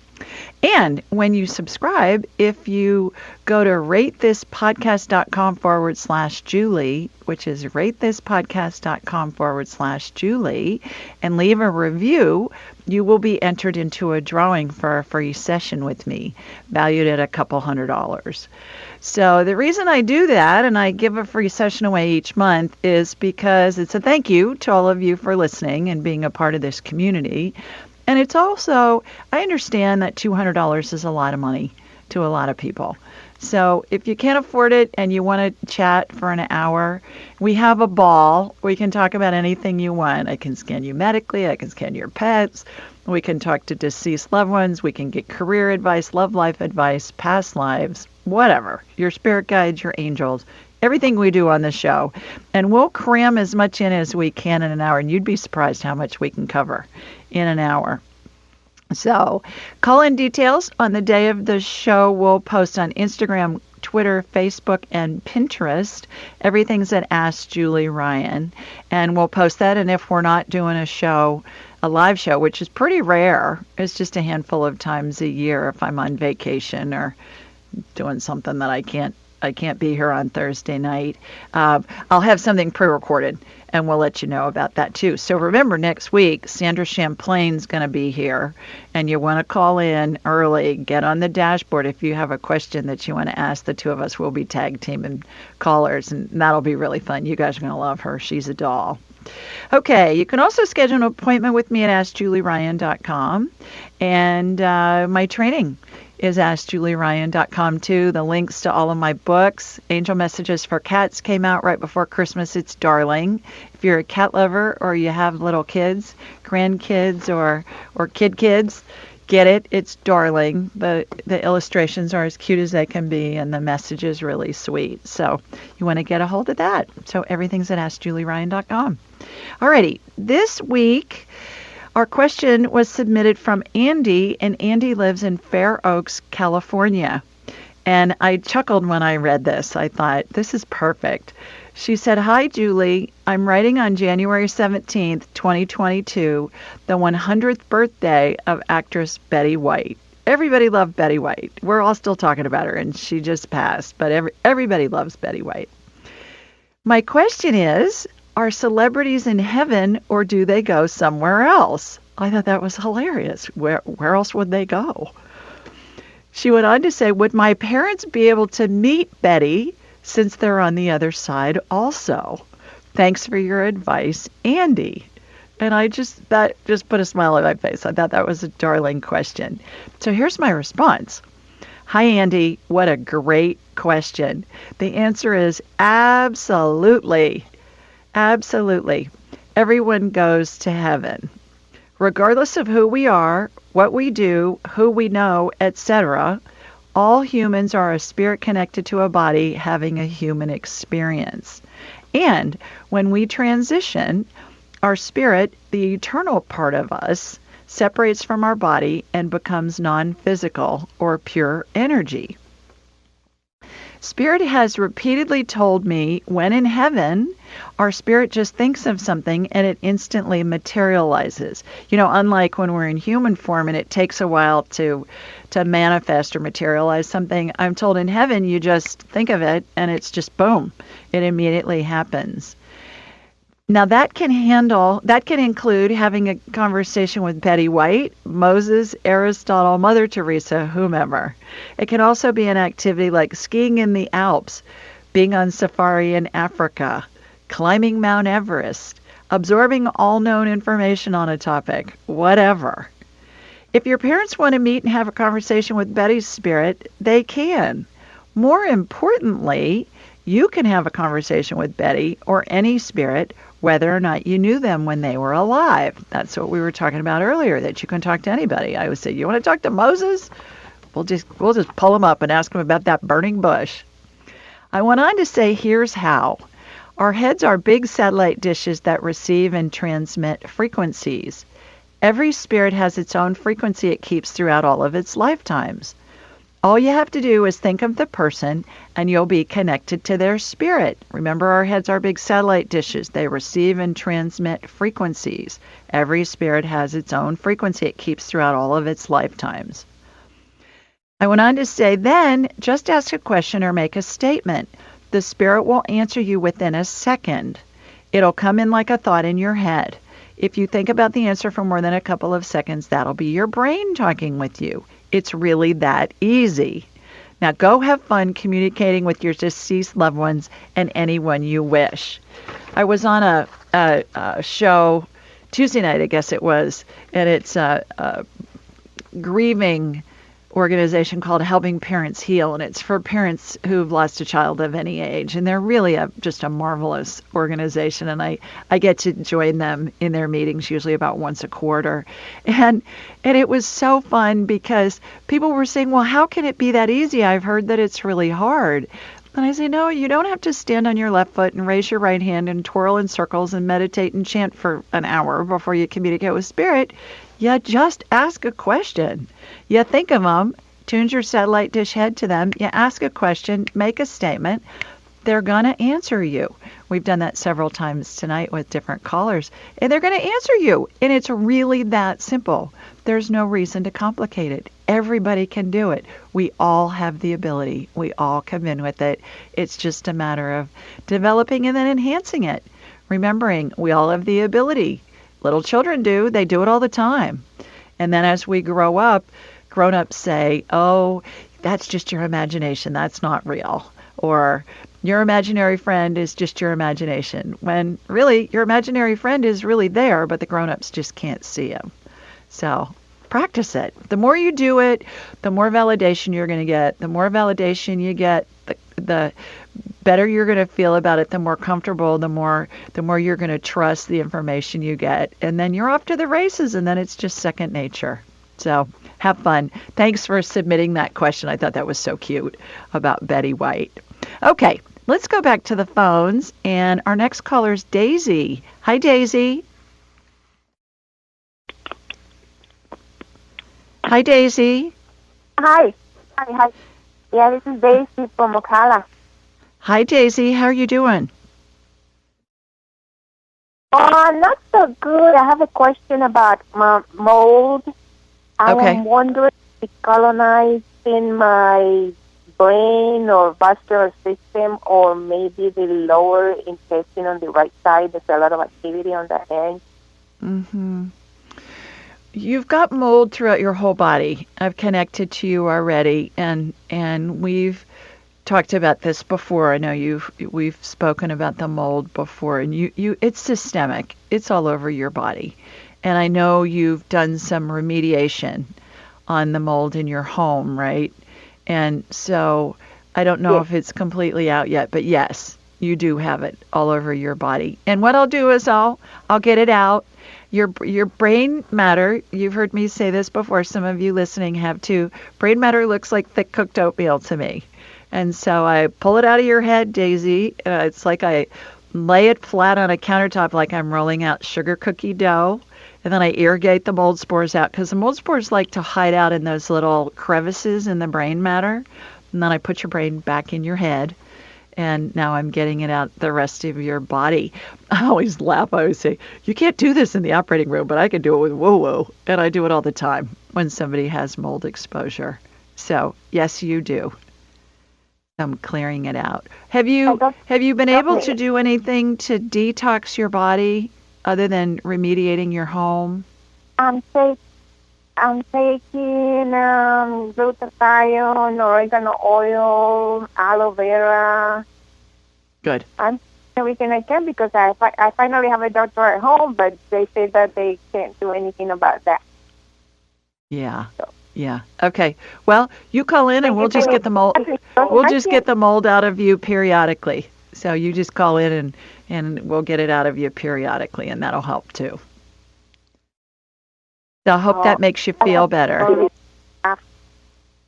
And when you subscribe, if you go to ratethispodcast.com/Julie, which is ratethispodcast.com/Julie, and leave a review, you will be entered into a drawing for a free session with me, valued at a couple $100. So the reason I do that, and I give a free session away each month, is because it's a thank you to all of you for listening and being a part of this community. And it's also, I understand that $200 is a lot of money to a lot of people. So if you can't afford it and you want to chat for an hour, we have a ball. We can talk about anything you want. I can scan you medically. I can scan your pets. We can talk to deceased loved ones. We can get career advice, love life advice, past lives, whatever. Your spirit guides, your angels, everything we do on the show. And we'll cram as much in as we can in an hour. And you'd be surprised how much we can cover in an hour. So call-in details on the day of the show we'll post on Instagram, Twitter, Facebook, and Pinterest. Everything's at Ask Julie Ryan. And we'll post that. And if we're not doing a live show, which is pretty rare, it's just a handful of times a year if I'm on vacation or doing something that I can't be here on Thursday night, I'll have something pre-recorded, and we'll let you know about that too. So remember, next week, Sandra Champlain's going to be here, and you want to call in early. Get on the dashboard if you have a question that you want to ask. The two of us will be tag teaming callers, and that'll be really fun. You guys are going to love her. She's a doll. Okay, you can also schedule an appointment with me at AskJulieRyan.com, and my training is AskJulieRyan.com too. The links to all of my books. Angel Messages for Cats came out right before Christmas. It's darling. If you're a cat lover or you have little kids, grandkids, or kids, get it. It's darling. The illustrations are as cute as they can be, and the message is really sweet. So you want to get a hold of that. So everything's at AskJulieRyan.com. Alrighty, this week our question was submitted from Andy, and Andy lives in Fair Oaks, California. And I chuckled when I read this. I thought, this is perfect. She said, "Hi, Julie. I'm writing on January 17th, 2022, the 100th birthday of actress Betty White." Everybody loved Betty White. We're all still talking about her, and she just passed. But everybody loves Betty White. My question is, are celebrities in heaven, or do they go somewhere else? I thought that was hilarious. Where else would they go? She went on to say, would my parents be able to meet Betty since they're on the other side also? Thanks for your advice, Andy. And that just put a smile on my face. I thought that was a darling question. So here's my response. Hi, Andy. What a great question. The answer is absolutely. Absolutely. Everyone goes to heaven. Regardless of who we are, what we do, who we know, etc., all humans are a spirit connected to a body having a human experience. And when we transition, our spirit, the eternal part of us, separates from our body and becomes non-physical or pure energy. Spirit has repeatedly told me when in heaven, our spirit just thinks of something and it instantly materializes. Unlike when we're in human form and it takes a while to manifest or materialize something, I'm told in heaven you just think of it and it's just boom, it immediately happens. Now that can include having a conversation with Betty White, Moses, Aristotle, Mother Teresa, whomever. It can also be an activity like skiing in the Alps, being on safari in Africa, climbing Mount Everest, absorbing all known information on a topic, whatever. If your parents want to meet and have a conversation with Betty's spirit, they can. More importantly, you can have a conversation with Betty or any spirit, whether or not you knew them when they were alive. That's what we were talking about earlier, that you can talk to anybody. I would say, you want to talk to Moses? We'll just pull him up and ask him about that burning bush. I went on to say, here's how. Our heads are big satellite dishes that receive and transmit frequencies. Every spirit has its own frequency it keeps throughout all of its lifetimes. All you have to do is think of the person and you'll be connected to their spirit. Remember, our heads are big satellite dishes. They receive and transmit frequencies. Every spirit has its own frequency it keeps throughout all of its lifetimes. I went on to say, then just ask a question or make a statement. The spirit will answer you within a second. It'll come in like a thought in your head. If you think about the answer for more than a couple of seconds, that'll be your brain talking with you. It's really that easy. Now go have fun communicating with your deceased loved ones and anyone you wish. I was on a show Tuesday night, I guess it was, and it's a grieving organization called Helping Parents Heal, and it's for parents who've lost a child of any age, and they're really just a marvelous organization, and I get to join them in their meetings usually about once a quarter, and it was so fun because people were saying, well, how can it be that easy? I've heard that it's really hard. And I say, no, you don't have to stand on your left foot and raise your right hand and twirl in circles and meditate and chant for an hour before you communicate with spirit. You just ask a question. You think of them, tune your satellite dish head to them, you ask a question, make a statement. They're going to answer you. We've done that several times tonight with different callers, and they're going to answer you. And it's really that simple. There's no reason to complicate it. Everybody can do it. We all have the ability. We all come in with it. It's just a matter of developing and then enhancing it. Remembering we all have the ability. Little children do. They do it all the time. And then as we grow up, grown-ups say, oh, that's just your imagination. That's not real. Or your imaginary friend is just your imagination. When really, your imaginary friend is really there, but the grown-ups just can't see him. So practice it. The more you do it, the more validation you're going to get. The more validation you get, the better you're going to feel about it, the more comfortable, the more you're going to trust the information you get. And then you're off to the races, and then it's just second nature. So have fun. Thanks for submitting that question. I thought that was so cute about Betty White. Okay, let's go back to the phones. And our next caller is Daisy. Hi, Daisy. Hi, Daisy. Hi. Yeah, this is Daisy from Ocala. Hi, Daisy. How are you doing? Not so good. I have a question about mold. I'm wondering if it's colonizing my brain or vascular system, or maybe the lower intestine on the right side. There's a lot of activity on that end. Mm-hmm. You've got mold throughout your whole body. I've connected to you already, and we've talked about this before. I know we've spoken about the mold before, and it's systemic. It's all over your body. And I know you've done some remediation on the mold in your home, right? And so I don't know if it's completely out yet, but yes, you do have it all over your body. And what I'll do is I'll get it out. Your brain matter, you've heard me say this before, some of you listening have too. Brain matter looks like thick cooked oatmeal to me. And so I pull it out of your head, Daisy. It's like I lay it flat on a countertop like I'm rolling out sugar cookie dough. And then I irrigate the mold spores out, because the mold spores like to hide out in those little crevices in the brain matter. And then I put your brain back in your head. And now I'm getting it out the rest of your body. I always laugh. I always say, you can't do this in the operating room, but I can do it with woo-woo. And I do it all the time when somebody has mold exposure. So, yes, you do. I'm clearing it out. Have you been able to do anything to detox your body other than remediating your home? I'm taking glutathione, oregano oil, aloe vera. Good. I'm doing everything I can, because I finally have a doctor at home, but they say that they can't do anything about that. Yeah. Yeah. Okay. Well, you call in and we'll just get the mold. We'll just get the mold out of you periodically. So you just call in and we'll get it out of you periodically, and that'll help too. So I hope that makes you feel better.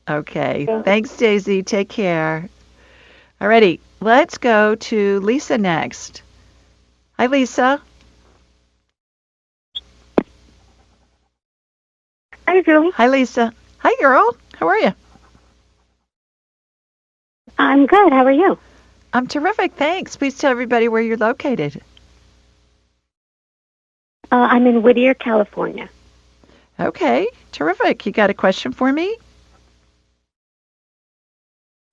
Okay. Thanks, Daisy. Take care. Alrighty. Let's go to Lisa next. Hi, Lisa. Hi, Julie. Hi, Lisa. Hi, girl. How are you? I'm good. How are you? I'm terrific. Thanks. Please tell everybody where you're located. I'm in Whittier, California. Okay. Terrific. You got a question for me?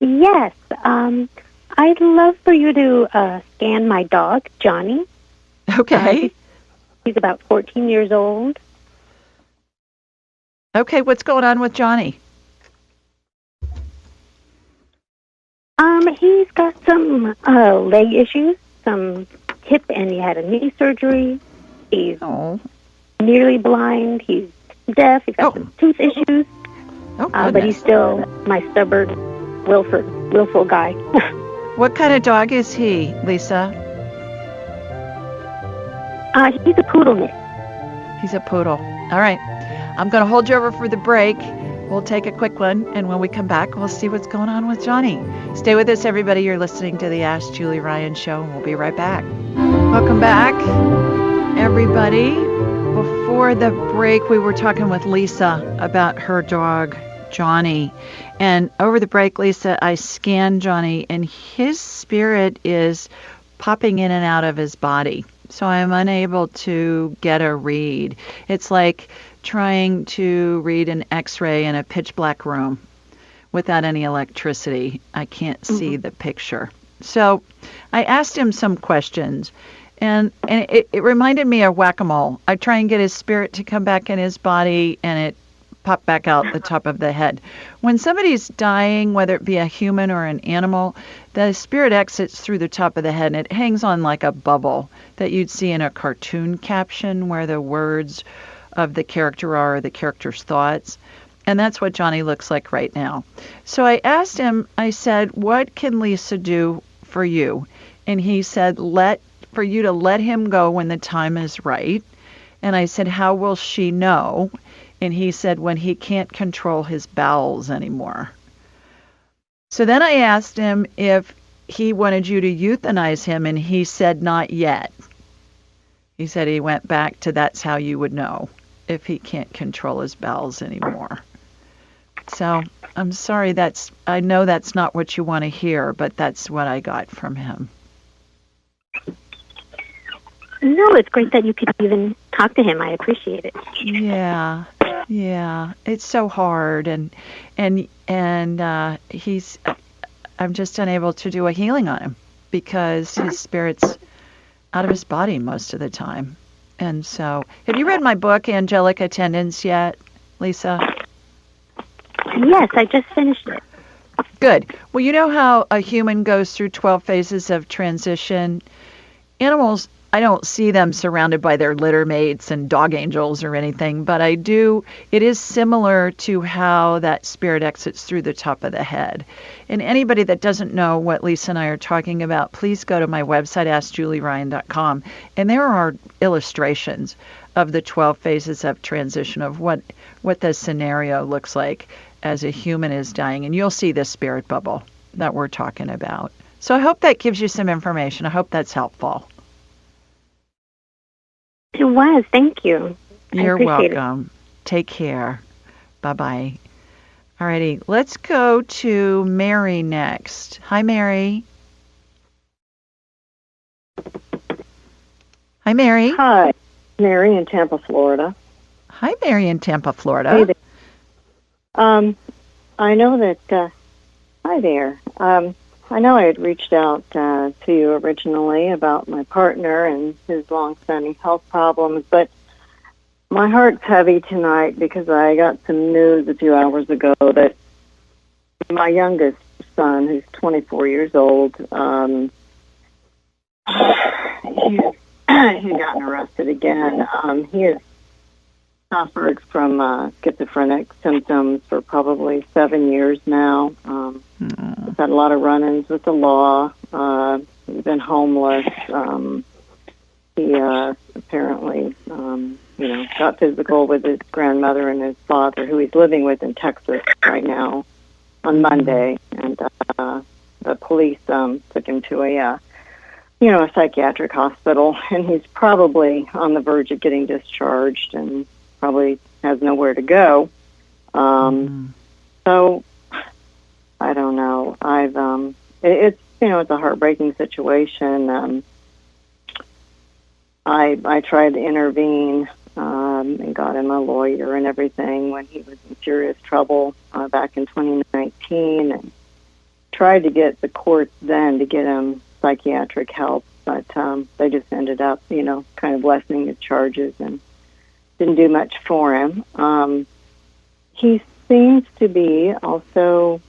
Yes. I'd love for you to scan my dog, Johnny. Okay. He's about 14 years old. Okay, what's going on with Johnny? He's got some leg issues, some hip, and he had a knee surgery. He's nearly blind. He's deaf. He's got some tooth issues. But he's still my stubborn, willful guy. What kind of dog is he, Lisa? He's a poodle mix. He's a poodle. All right. I'm going to hold you over for the break. We'll take a quick one, and when we come back, we'll see what's going on with Johnny. Stay with us, everybody. You're listening to the Ask Julie Ryan Show, and we'll be right back. Welcome back, everybody. Before the break, we were talking with Lisa about her dog, Johnny. And over the break, Lisa, I scanned Johnny, and his spirit is popping in and out of his body. So I'm unable to get a read. It's like trying to read an X-ray in a pitch black room without any electricity. I can't see the picture. So I asked him some questions, and it reminded me of whack-a-mole. I try and get his spirit to come back in his body, and it popped back out the top of the head. When somebody's dying, whether it be a human or an animal, the spirit exits through the top of the head, and it hangs on like a bubble that you'd see in a cartoon caption where the words of the character are the character's thoughts. And that's what Johnny looks like right now. So I asked him, I said, what can Lisa do for you? And he said, for you to let him go when the time is right. And I said, how will she know? And he said, when he can't control his bowels anymore. So then I asked him if he wanted you to euthanize him, and he said, not yet. He said he went back to that's how you would know if he can't control his bowels anymore. So I'm sorry, I know that's not what you want to hear, but that's what I got from him. No, it's great that you could even talk to him. I appreciate it. Yeah. It's so hard, and he's. I'm just unable to do a healing on him because his spirit's out of his body most of the time. And so, have you read my book, Angelic Attendants, yet, Lisa? Yes, I just finished it. Good. Well, you know how a human goes through 12 phases of transition? Animals, I don't see them surrounded by their litter mates and dog angels or anything, but I do. It is similar to how that spirit exits through the top of the head. And anybody that doesn't know what Lisa and I are talking about, please go to my website, AskJulieRyan.com, and there are illustrations of the 12 phases of transition of what the scenario looks like as a human is dying. And you'll see the spirit bubble that we're talking about. So I hope that gives you some information. I hope that's helpful. It was. Thank you. You're welcome. Take care. Bye-bye. Alrighty, let's go to Mary next. Hi, Mary. Hi, Mary. Hi, Mary in Tampa, Florida. Hi, Mary in Tampa, Florida. Hey there. I know that. Hi there. I know I had reached out to you originally about my partner and his long-standing health problems, but my heart's heavy tonight because I got some news a few hours ago that my youngest son, who's 24 years old, he's gotten arrested again. He has suffered from schizophrenic symptoms for probably 7 years now. He's had a lot of run-ins with the law. He's been homeless. He apparently, got physical with his grandmother and his father, who he's living with in Texas right now, on Monday. And the police took him to a psychiatric hospital, and he's probably on the verge of getting discharged and probably has nowhere to go. So I don't know. It's a heartbreaking situation. I tried to intervene and got him a lawyer and everything when he was in serious trouble back in 2019, and tried to get the courts then to get him psychiatric help, but they just ended up, kind of lessening the charges and didn't do much for him. He seems to be also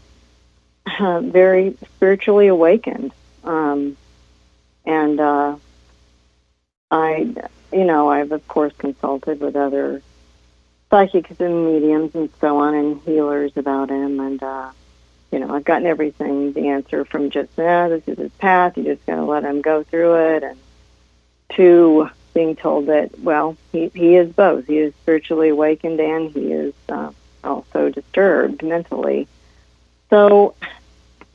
very spiritually awakened. And I've of course consulted with other psychics and mediums and so on and healers about him, and I've gotten everything, the answer from just, this is his path, you just got to let him go through it, and to being told that, well, he is both. He is spiritually awakened and he is also disturbed mentally. So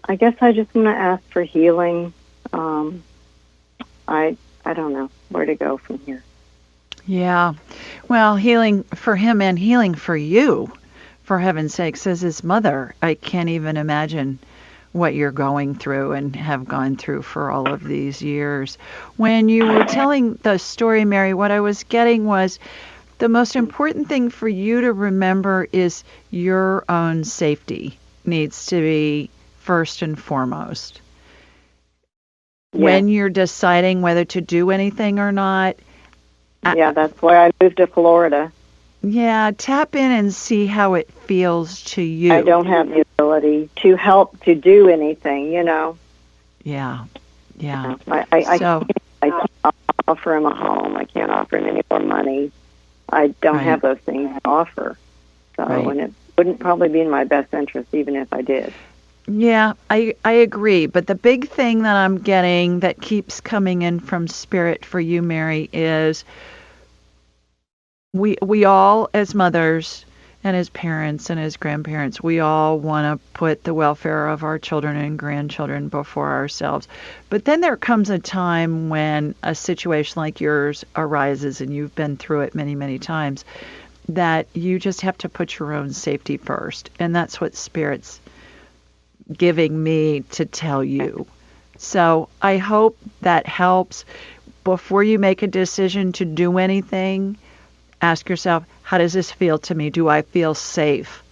I guess I just want to ask for healing. I don't know where to go from here. Yeah. Well, healing for him and healing for you, for heaven's sakes, as his mother. I can't even imagine what you're going through and have gone through for all of these years. When you were telling the story, Mary, what I was getting was the most important thing for you to remember is your own safety needs to be first and foremost. Yeah. When you're deciding whether to do anything or not. Yeah, that's why I moved to Florida. Yeah, tap in and see how it feels to you. I don't have the ability to help to do anything, Yeah. I can't offer him a home. I can't offer him any more money. I don't have those things to offer. So, and it wouldn't probably be in my best interest even if I did. Yeah, I agree. But the big thing that I'm getting that keeps coming in from Spirit for you, Mary, is we all, as mothers and as parents and as grandparents, we all want to put the welfare of our children and grandchildren before ourselves. But then there comes a time when a situation like yours arises, and you've been through it many, many times, that you just have to put your own safety first. And that's what Spirit's giving me to tell you. So I hope that helps. Before you make a decision to do anything, ask yourself, how does this feel to me? Do I feel safe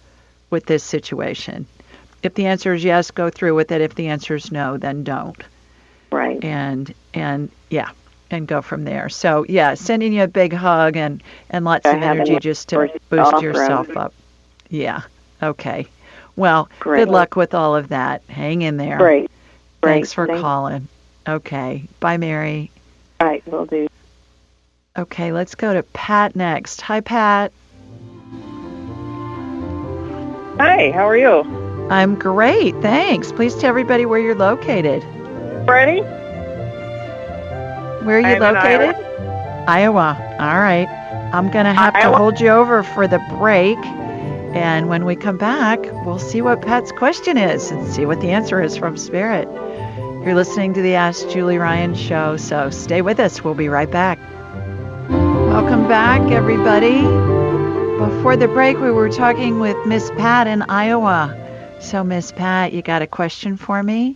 with this situation? If the answer is yes, go through with it. If the answer is no, then don't. Right. And go from there. So, sending you a big hug and lots of energy just to boost yourself up. Yeah. Okay. Well, good luck with all of that. Hang in there. Great. Thanks for calling. Okay. Bye, Mary. All right, will do. Okay, let's go to Pat next. Hi, Pat. Hi, how are you? I'm great, thanks. Please tell everybody where you're located. Ready? Where are you located? Iowa. All right. I'm going to have to hold you over for the break. And when we come back, we'll see what Pat's question is and see what the answer is from Spirit. You're listening to the Ask Julie Ryan show, so stay with us. We'll be right back. Welcome back, everybody. Before the break, we were talking with Miss Pat in Iowa. So, Miss Pat, you got a question for me?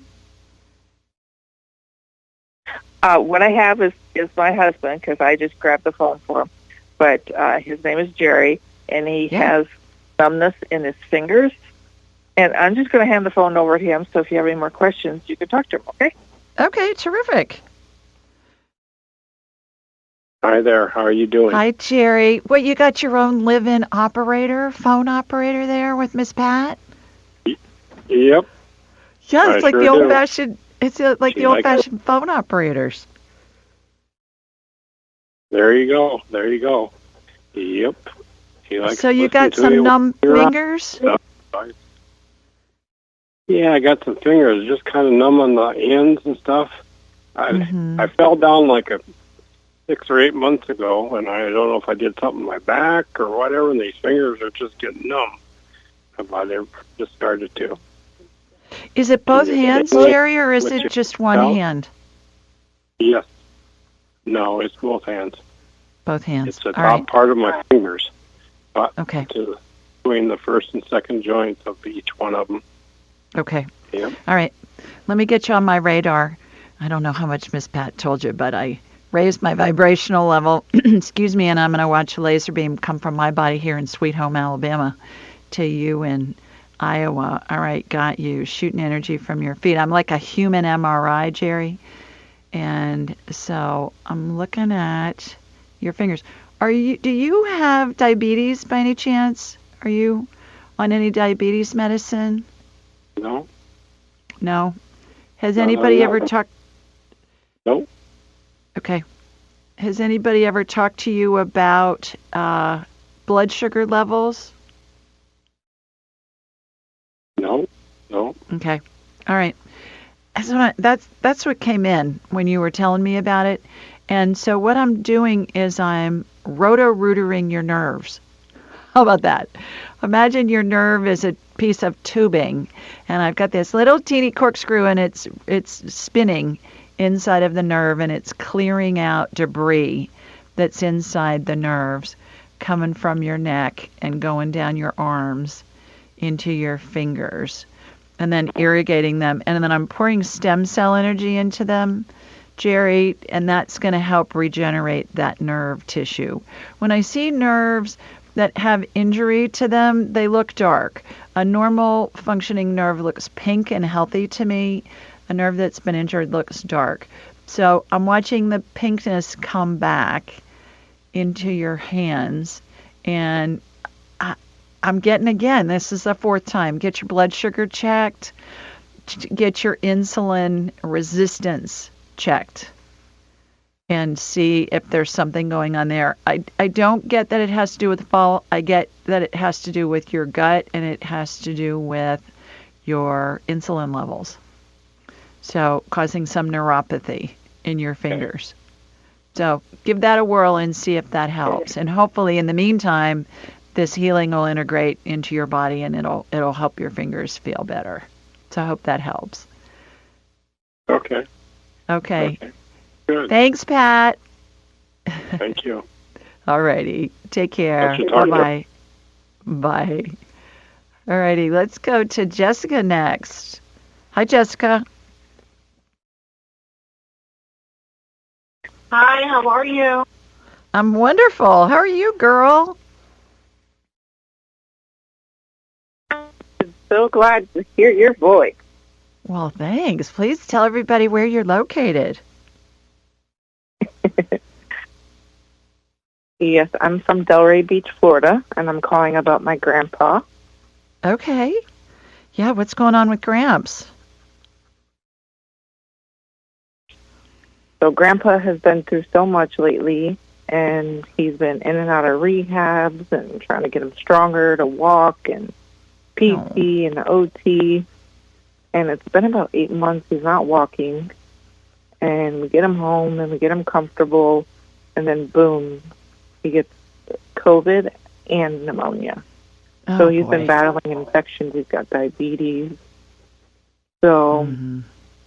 What I have is my husband, because I just grabbed the phone for him. But his name is Jerry, and he has numbness in his fingers. And I'm just going to hand the phone over to him, so if you have any more questions, you can talk to him, okay? Okay, terrific. Hi there. How are you doing? Hi, Jerry. What, you got your own live-in phone operator there with Miss Pat? Yep. Yeah, it's like the old-fashioned. It's like She the old-fashioned phone operators. There you go. Yep. So you got some numb fingers? Yeah, I got some fingers just kind of numb on the ends and stuff. I fell down like 6 or 8 months ago, and I don't know if I did something in my back or whatever, and these fingers are just getting numb. They just started to. Is it both hands, Jerry, or is it just one hand? Yes. No, it's both hands. Both hands. It's the top part of my fingers. Okay. Between the first and second joints of each one of them. Okay. Yep. All right. Let me get you on my radar. I don't know how much Miss Pat told you, but I raised my vibrational level, excuse me, and I'm going to watch a laser beam come from my body here in Sweet Home, Alabama, to you in Iowa. All right, got you. Shooting energy from your feet. I'm like a human MRI, Jerry. And so I'm looking at your fingers. Do you have diabetes by any chance? Are you on any diabetes medicine? No. No? Has anybody ever talked? No. Okay. Has anybody ever talked to you about blood sugar levels? No. Okay. All right. That's what came in when you were telling me about it. And so what I'm doing is I'm roto-rootering your nerves. How about that? Imagine your nerve is a piece of tubing, and I've got this little teeny corkscrew, and it's spinning inside of the nerve, and it's clearing out debris that's inside the nerves, coming from your neck and going down your arms into your fingers, and then irrigating them. And then I'm pouring stem cell energy into them, Jerry, and that's going to help regenerate that nerve tissue. When I see nerves that have injury to them, they look dark. A normal functioning nerve looks pink and healthy to me. A nerve that's been injured looks dark. So I'm watching the pinkness come back into your hands, and I'm getting, again, this is the fourth time, get your blood sugar checked, get your insulin resistance checked, and see if there's something going on there. I don't get that it has to do with fall. I get that it has to do with your gut, and it has to do with your insulin levels. So causing some neuropathy in your fingers. So give that a whirl and see if that helps. And hopefully in the meantime, this healing will integrate into your body, and it'll help your fingers feel better. So I hope that helps. Okay. Good. Thanks, Pat. Thank you. All righty. Take care. Bye-bye. Bye. All righty. Let's go to Jessica next. Hi, Jessica. Hi, how are you? I'm wonderful. How are you, girl? I'm so glad to hear your voice. Well, thanks. Please tell everybody where you're located. Yes, I'm from Delray Beach, Florida, and I'm calling about my grandpa. Okay. Yeah, what's going on with Gramps? So Grandpa has been through so much lately, and he's been in and out of rehabs and trying to get him stronger to walk, and PT and OT. And it's been about 8 months he's not walking. And we get him home and we get him comfortable, and then boom, he gets COVID and pneumonia. So he's been battling infections. He's got diabetes. So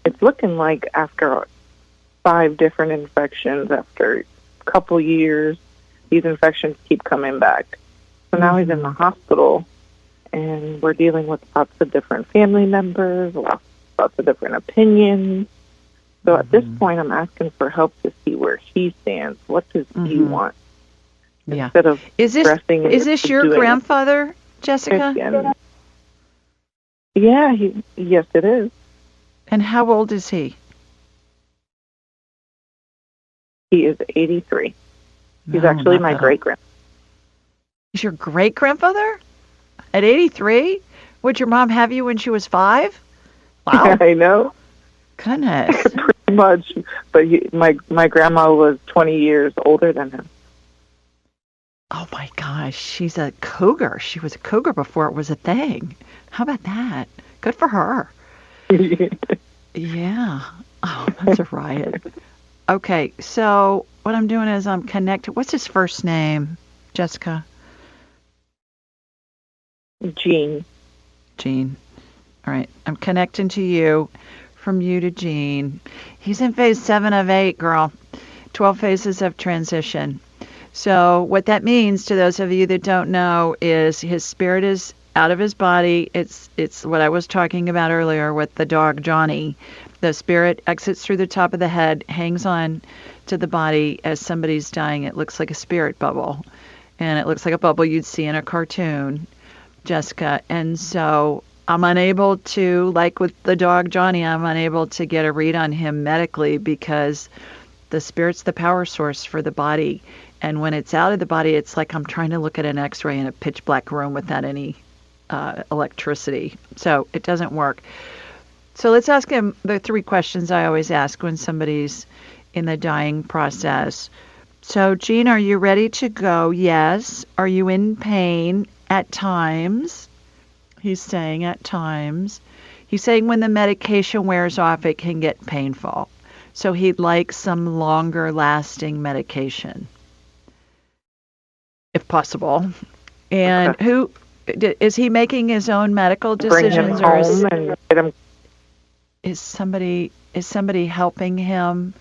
it's looking like after 5 different infections, after a couple years, these infections keep coming back. So now he's in the hospital, and we're dealing with lots of different family members, lots of different opinions. So at this point, I'm asking for help to see where he stands. What does he want? Yeah. Instead of is this your grandfather, Jessica? Yeah, yes, it is. And how old is he? He is 83. He's actually my great-grandfather. He's your great-grandfather? At 83? Would your mom have you when she was 5? Wow. I know. Goodness. Pretty much. But my grandma was 20 years older than him. Oh, my gosh. She's a cougar. She was a cougar before it was a thing. How about that? Good for her. Yeah. Oh, that's a riot. Okay, so what I'm doing is I'm connected. What's his first name, Jessica? Gene. All right, I'm connecting to you, from you to Gene. He's in phase 7 of 8, girl. 12 phases of transition. So what that means, to those of you that don't know, is his spirit is out of his body. It's what I was talking about earlier with the dog Johnny. The spirit exits through the top of the head, hangs on to the body as somebody's dying. It looks like a spirit bubble, and it looks like a bubble you'd see in a cartoon. Jessica. And so I'm unable to, like with the dog Johnny, I'm unable to get a read on him medically because the spirit's the power source for the body. And when it's out of the body, it's like I'm trying to look at an x-ray in a pitch black room without any electricity. So it doesn't work. So let's ask him the 3 questions I always ask when somebody's in the dying process. So, Jean, are you ready to go? Yes. Are you in pain? At times. He's saying at times. He's saying when the medication wears off, it can get painful. So he'd like some longer lasting medication, if possible. And who is he making his own medical decisions, or is somebody helping him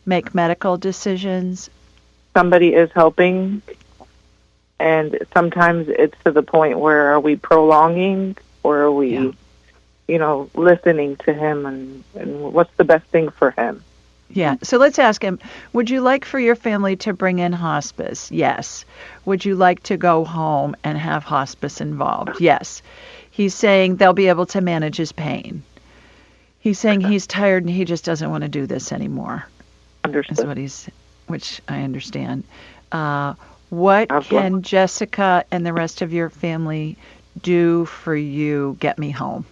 make medical decisions? Somebody is helping, and sometimes it's to the point where are we prolonging or are we, listening to him and what's the best thing for him? Yeah. So let's ask him, would you like for your family to bring in hospice? Yes. Would you like to go home and have hospice involved? Yes. He's saying they'll be able to manage his pain. He's saying he's tired and he just doesn't want to do this anymore. Understood. Is what which I understand. What can Jessica and the rest of your family do for you? Get me home.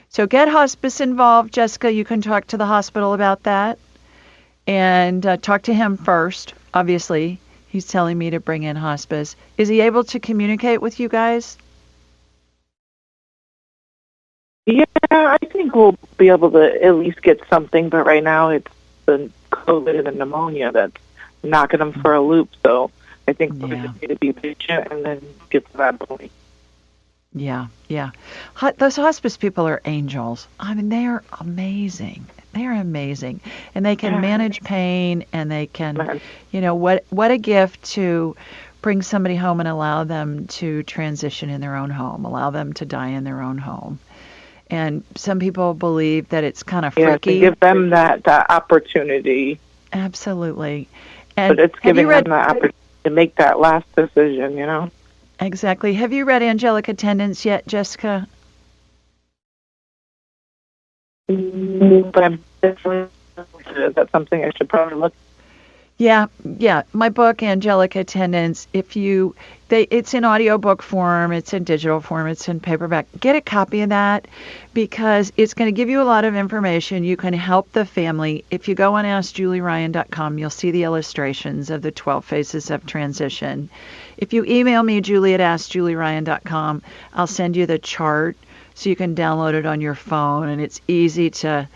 So get hospice involved. Jessica, you can talk to the hospital about that. And talk to him first. Obviously, he's telling me to bring in hospice. Is he able to communicate with you guys? Yeah, I think we'll be able to at least get something. But right now it's the COVID and the pneumonia that's knocking him for a loop. So I think we're going to need to be patient and then get to that point. Yeah. Those hospice people are angels. I mean, they're amazing. They're amazing. And they can manage pain, and they can, what a gift to bring somebody home and allow them to transition in their own home, allow them to die in their own home. And some people believe that it's kind of freaky. To give them that opportunity. Absolutely. And but it's giving them the opportunity to make that last decision, Exactly. Have you read Angelic Attendants yet, Jessica? But I'm definitely, that's something I should probably look. Yeah. My book, Angelic Attendants, it's in audiobook form, it's in digital form, it's in paperback. Get a copy of that because it's going to give you a lot of information. You can help the family. If you go on AskJulieRyan.com, you'll see the illustrations of the 12 phases of transition. If you email me, Julie@AskJulieRyan.com, I'll send you the chart so you can download it on your phone, and it's easy to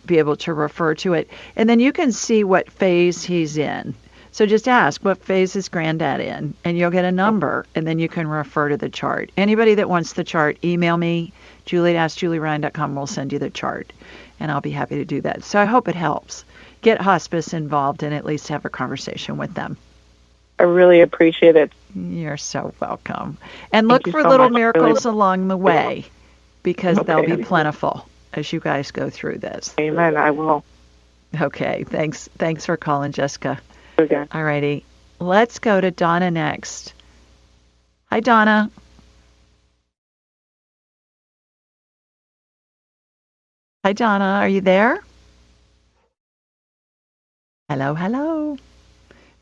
be able to refer to it. And then you can see what phase he's in. So just ask, what phase is Granddad in? And you'll get a number, and then you can refer to the chart. Anybody that wants the chart, email me, Julie@AskJulieRyan.com. We'll send you the chart, and I'll be happy to do that. So I hope it helps. Get hospice involved and at least have a conversation with them. I really appreciate it. You're so welcome. And look for little miracles along the way because they'll be plentiful as you guys go through this. Amen. I will. Okay. Thanks for calling, Jessica. Okay. All righty. Let's go to Donna next. Hi, Donna. Hi, Donna. Are you there? Hello.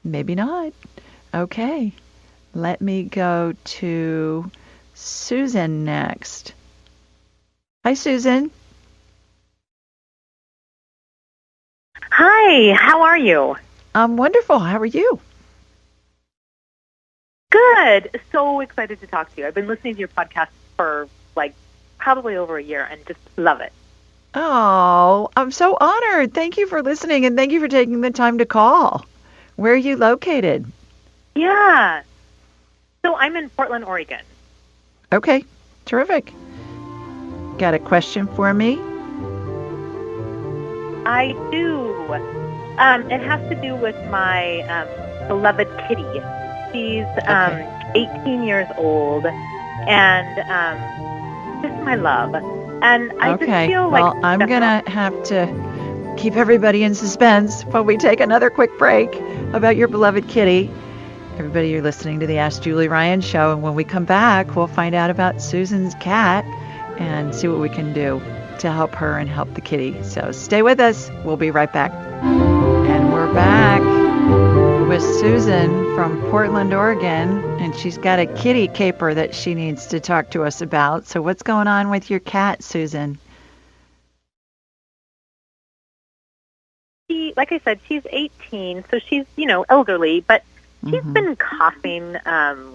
Maybe not. Okay. Let me go to Susan next. Hi, Susan. Hi, how are you? I'm wonderful. How are you? Good. So excited to talk to you. I've been listening to your podcast for probably over a year and just love it. Oh, I'm so honored. Thank you for listening and thank you for taking the time to call. Where are you located? Yeah. So I'm in Portland, Oregon. Okay. Terrific. Got a question for me? I do. It has to do with my beloved kitty. She's 18 years old, and just my love. And I just feel like... Well, I'm going to have to keep everybody in suspense while we take another quick break about your beloved kitty. Everybody, you're listening to the Ask Julie Ryan Show, and when we come back, we'll find out about Susan's cat and see what we can do to help her and help the kitty. So stay with us. We'll be right back. And we're back with Susan from Portland, Oregon, and she's got a kitty caper that she needs to talk to us about. So what's going on with your cat, Susan? Like I said, she's 18, so she's, elderly, but she's been coughing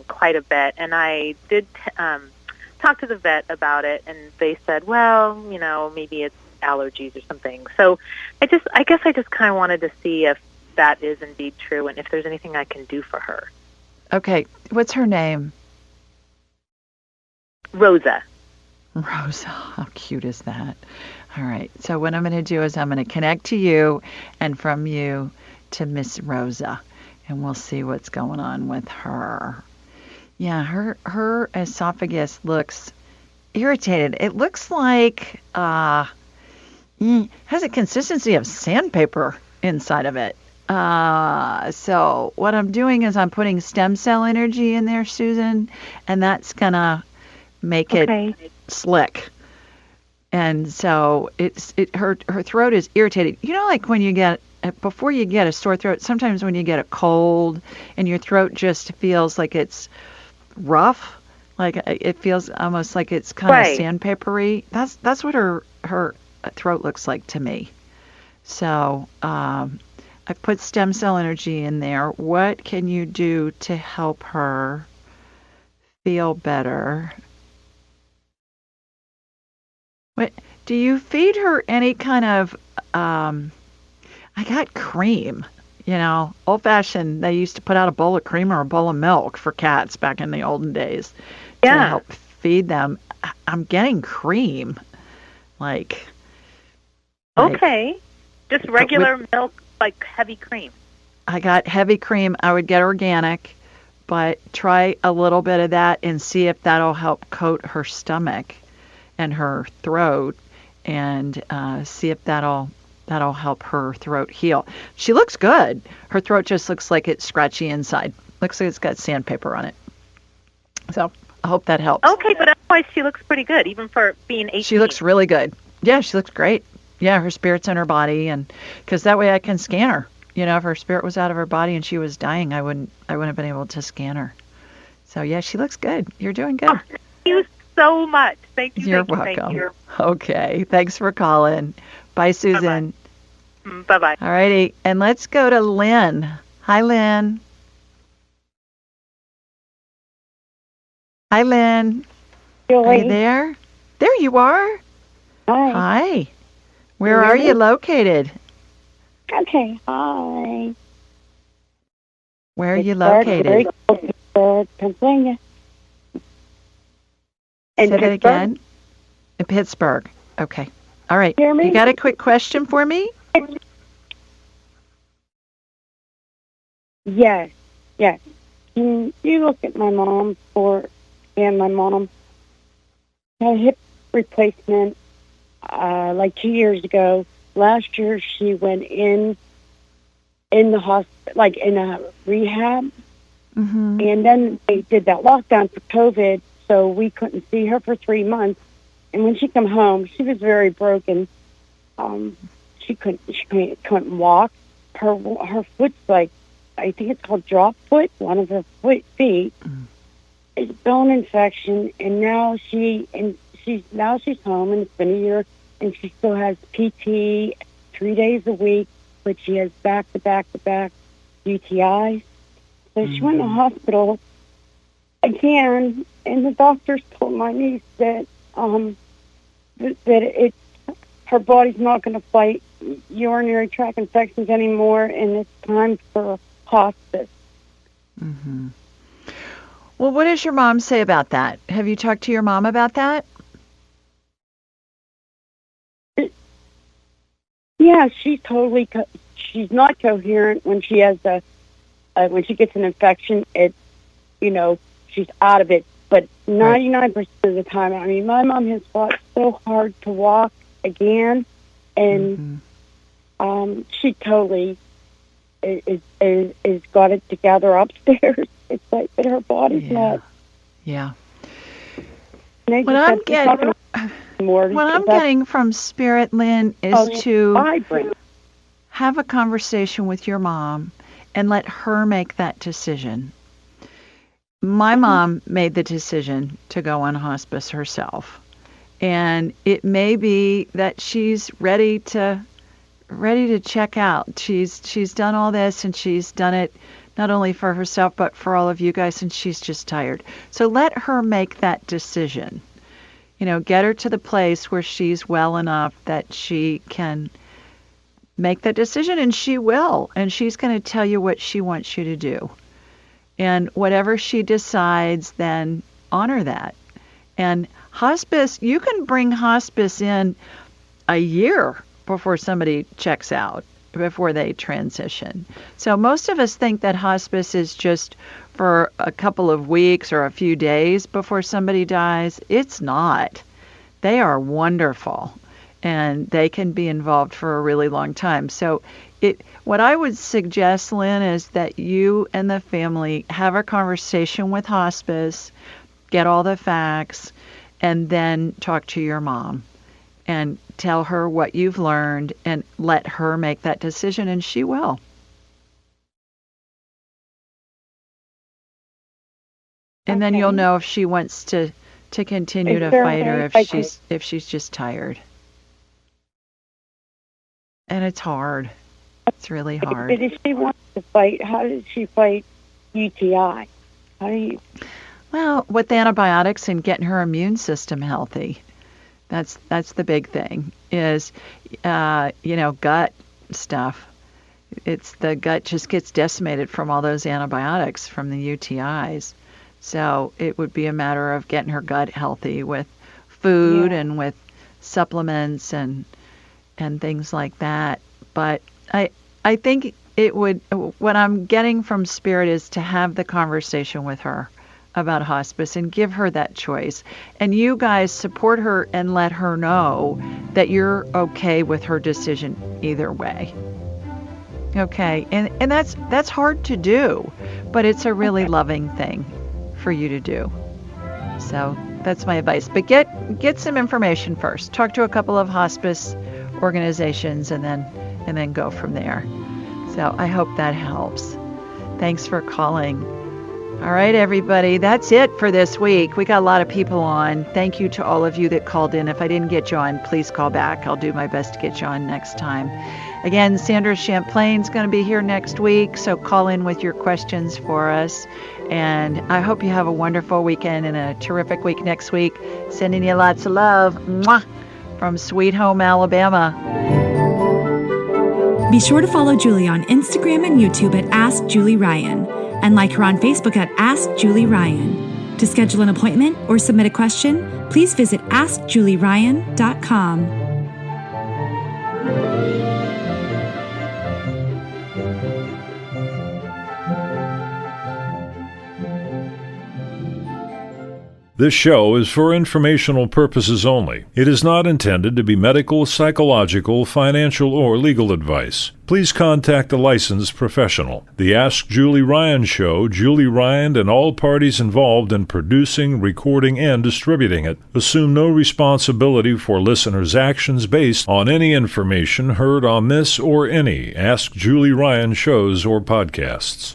quite a bit, and I did talk to the vet about it, and they said, well, maybe it's allergies or something. So I guess I just kind of wanted to see if that is indeed true and if there's anything I can do for her. Okay. What's her name? Rosa. Rosa. How cute is that? All right. So what I'm going to do is I'm going to connect to you and from you to Miss Rosa, and we'll see what's going on with her. Yeah, her esophagus looks irritated. It looks like has a consistency of sandpaper inside of it. So what I'm doing is I'm putting stem cell energy in there, Susan, and that's gonna make it slick. And so her throat is irritated. Like when you get before you get a sore throat, sometimes when you get a cold and your throat just feels like it's rough, like it feels almost like it's kind of sandpapery. That's what her throat looks like to me. So I put stem cell energy in there. What can you do to help her feel better? What do you feed her any kind of I got cream, old-fashioned. They used to put out a bowl of cream or a bowl of milk for cats back in the olden days to help feed them. I'm getting cream, Okay. Just regular milk, like heavy cream. I got heavy cream. I would get organic, but try a little bit of that and see if that'll help coat her stomach and her throat, and see if that'll help her throat heal. She looks good. Her throat just looks like it's scratchy inside. Looks like it's got sandpaper on it. So I hope that helps. Okay, but otherwise she looks pretty good, even for being 18. She looks really good. Yeah, she looks great. Yeah, her spirit's in her body, and because that way I can scan her. If her spirit was out of her body and she was dying, I wouldn't have been able to scan her. So yeah, she looks good. You're doing good. Oh, thank you so much. Thank you. You're welcome. Thank you. Okay, thanks for calling. Bye, Susan. Bye-bye. All righty, and let's go to Lynn. Hi, Lynn. Hi, Lynn. Are you there? There you are. Hi. Hi. Where are you located? Okay. Hi. Where are you located? Pennsylvania. Say that again. In Pittsburgh. Okay. All right. You got a quick question for me? Yes. Can you look at my mom my mom had a hip replacement like 2 years ago. Last year she went in the hospital, like in a rehab, and then they did that lockdown for COVID, so we couldn't see her for 3 months. And when she come home, she was very broken. She couldn't walk. Her foot's like, I think it's called drop foot. One of her feet is bone infection, and now she's home, and it's been a year, and she still has PT 3 days a week, but she has back-to-back UTIs. So she went to the hospital again, and the doctors told my niece that her body's not going to fight urinary tract infections anymore, and it's time for hospice. Well, what does your mom say about that? Have you talked to your mom about that? Yeah, she's not coherent when she has when she gets an infection. She's out of it. But 99% of the time, I mean, my mom has fought so hard to walk again, and she totally is got it together upstairs. It's like, but her body's not. Yeah. What I'm getting from Spirit, Lynn, is to have a conversation with your mom and let her make that decision. My mom made the decision to go on hospice herself. And it may be that she's ready to check out. She's done all this, and she's done it not only for herself but for all of you guys, and she's just tired. So let her make that decision. Get her to the place where she's well enough that she can make that decision, and she will. And she's going to tell you what she wants you to do. And whatever she decides, then honor that. And hospice, you can bring hospice in a year before somebody checks out, before they transition. So most of us think that hospice is just for a couple of weeks or a few days before somebody dies. It's not. They are wonderful, and they can be involved for a really long time. So what I would suggest, Lynn, is that you and the family have a conversation with hospice, get all the facts, and then talk to your mom and tell her what you've learned and let her make that decision, and she will. And then you'll know if she wants to continue to fight or if she's just tired. And it's hard. It's really hard. But if she wants to fight, how does she fight UTI? How do you? Well, with antibiotics and getting her immune system healthy. That's the big thing. Is gut stuff. It's the gut just gets decimated from all those antibiotics from the UTIs. So it would be a matter of getting her gut healthy with food and with supplements and things like that. But I think it would, what I'm getting from Spirit is to have the conversation with her about hospice and give her that choice. And you guys support her and let her know that you're okay with her decision either way. Okay, and that's hard to do, but it's a really loving thing for you to do. So that's my advice. But get some information first. Talk to a couple of hospice organizations and then go from there. So I hope that helps. Thanks for calling. All right, everybody, that's it for this week. We got a lot of people on. Thank you to all of you that called in. If I didn't get you on, please call back. I'll do my best to get you on next time. Again, Sandra Champlain's going to be here next week, so call in with your questions for us. And I hope you have a wonderful weekend and a terrific week next week. Sending you lots of love. Mwah! From Sweet Home, Alabama. Be sure to follow Julie on Instagram and YouTube at Ask Julie Ryan, and like her on Facebook at Ask Julie Ryan. To schedule an appointment or submit a question, please visit AskJulieRyan.com. This show is for informational purposes only. It is not intended to be medical, psychological, financial, or legal advice. Please contact a licensed professional. The Ask Julie Ryan Show, Julie Ryan and all parties involved in producing, recording, and distributing it assume no responsibility for listeners' actions based on any information heard on this or any Ask Julie Ryan shows or podcasts.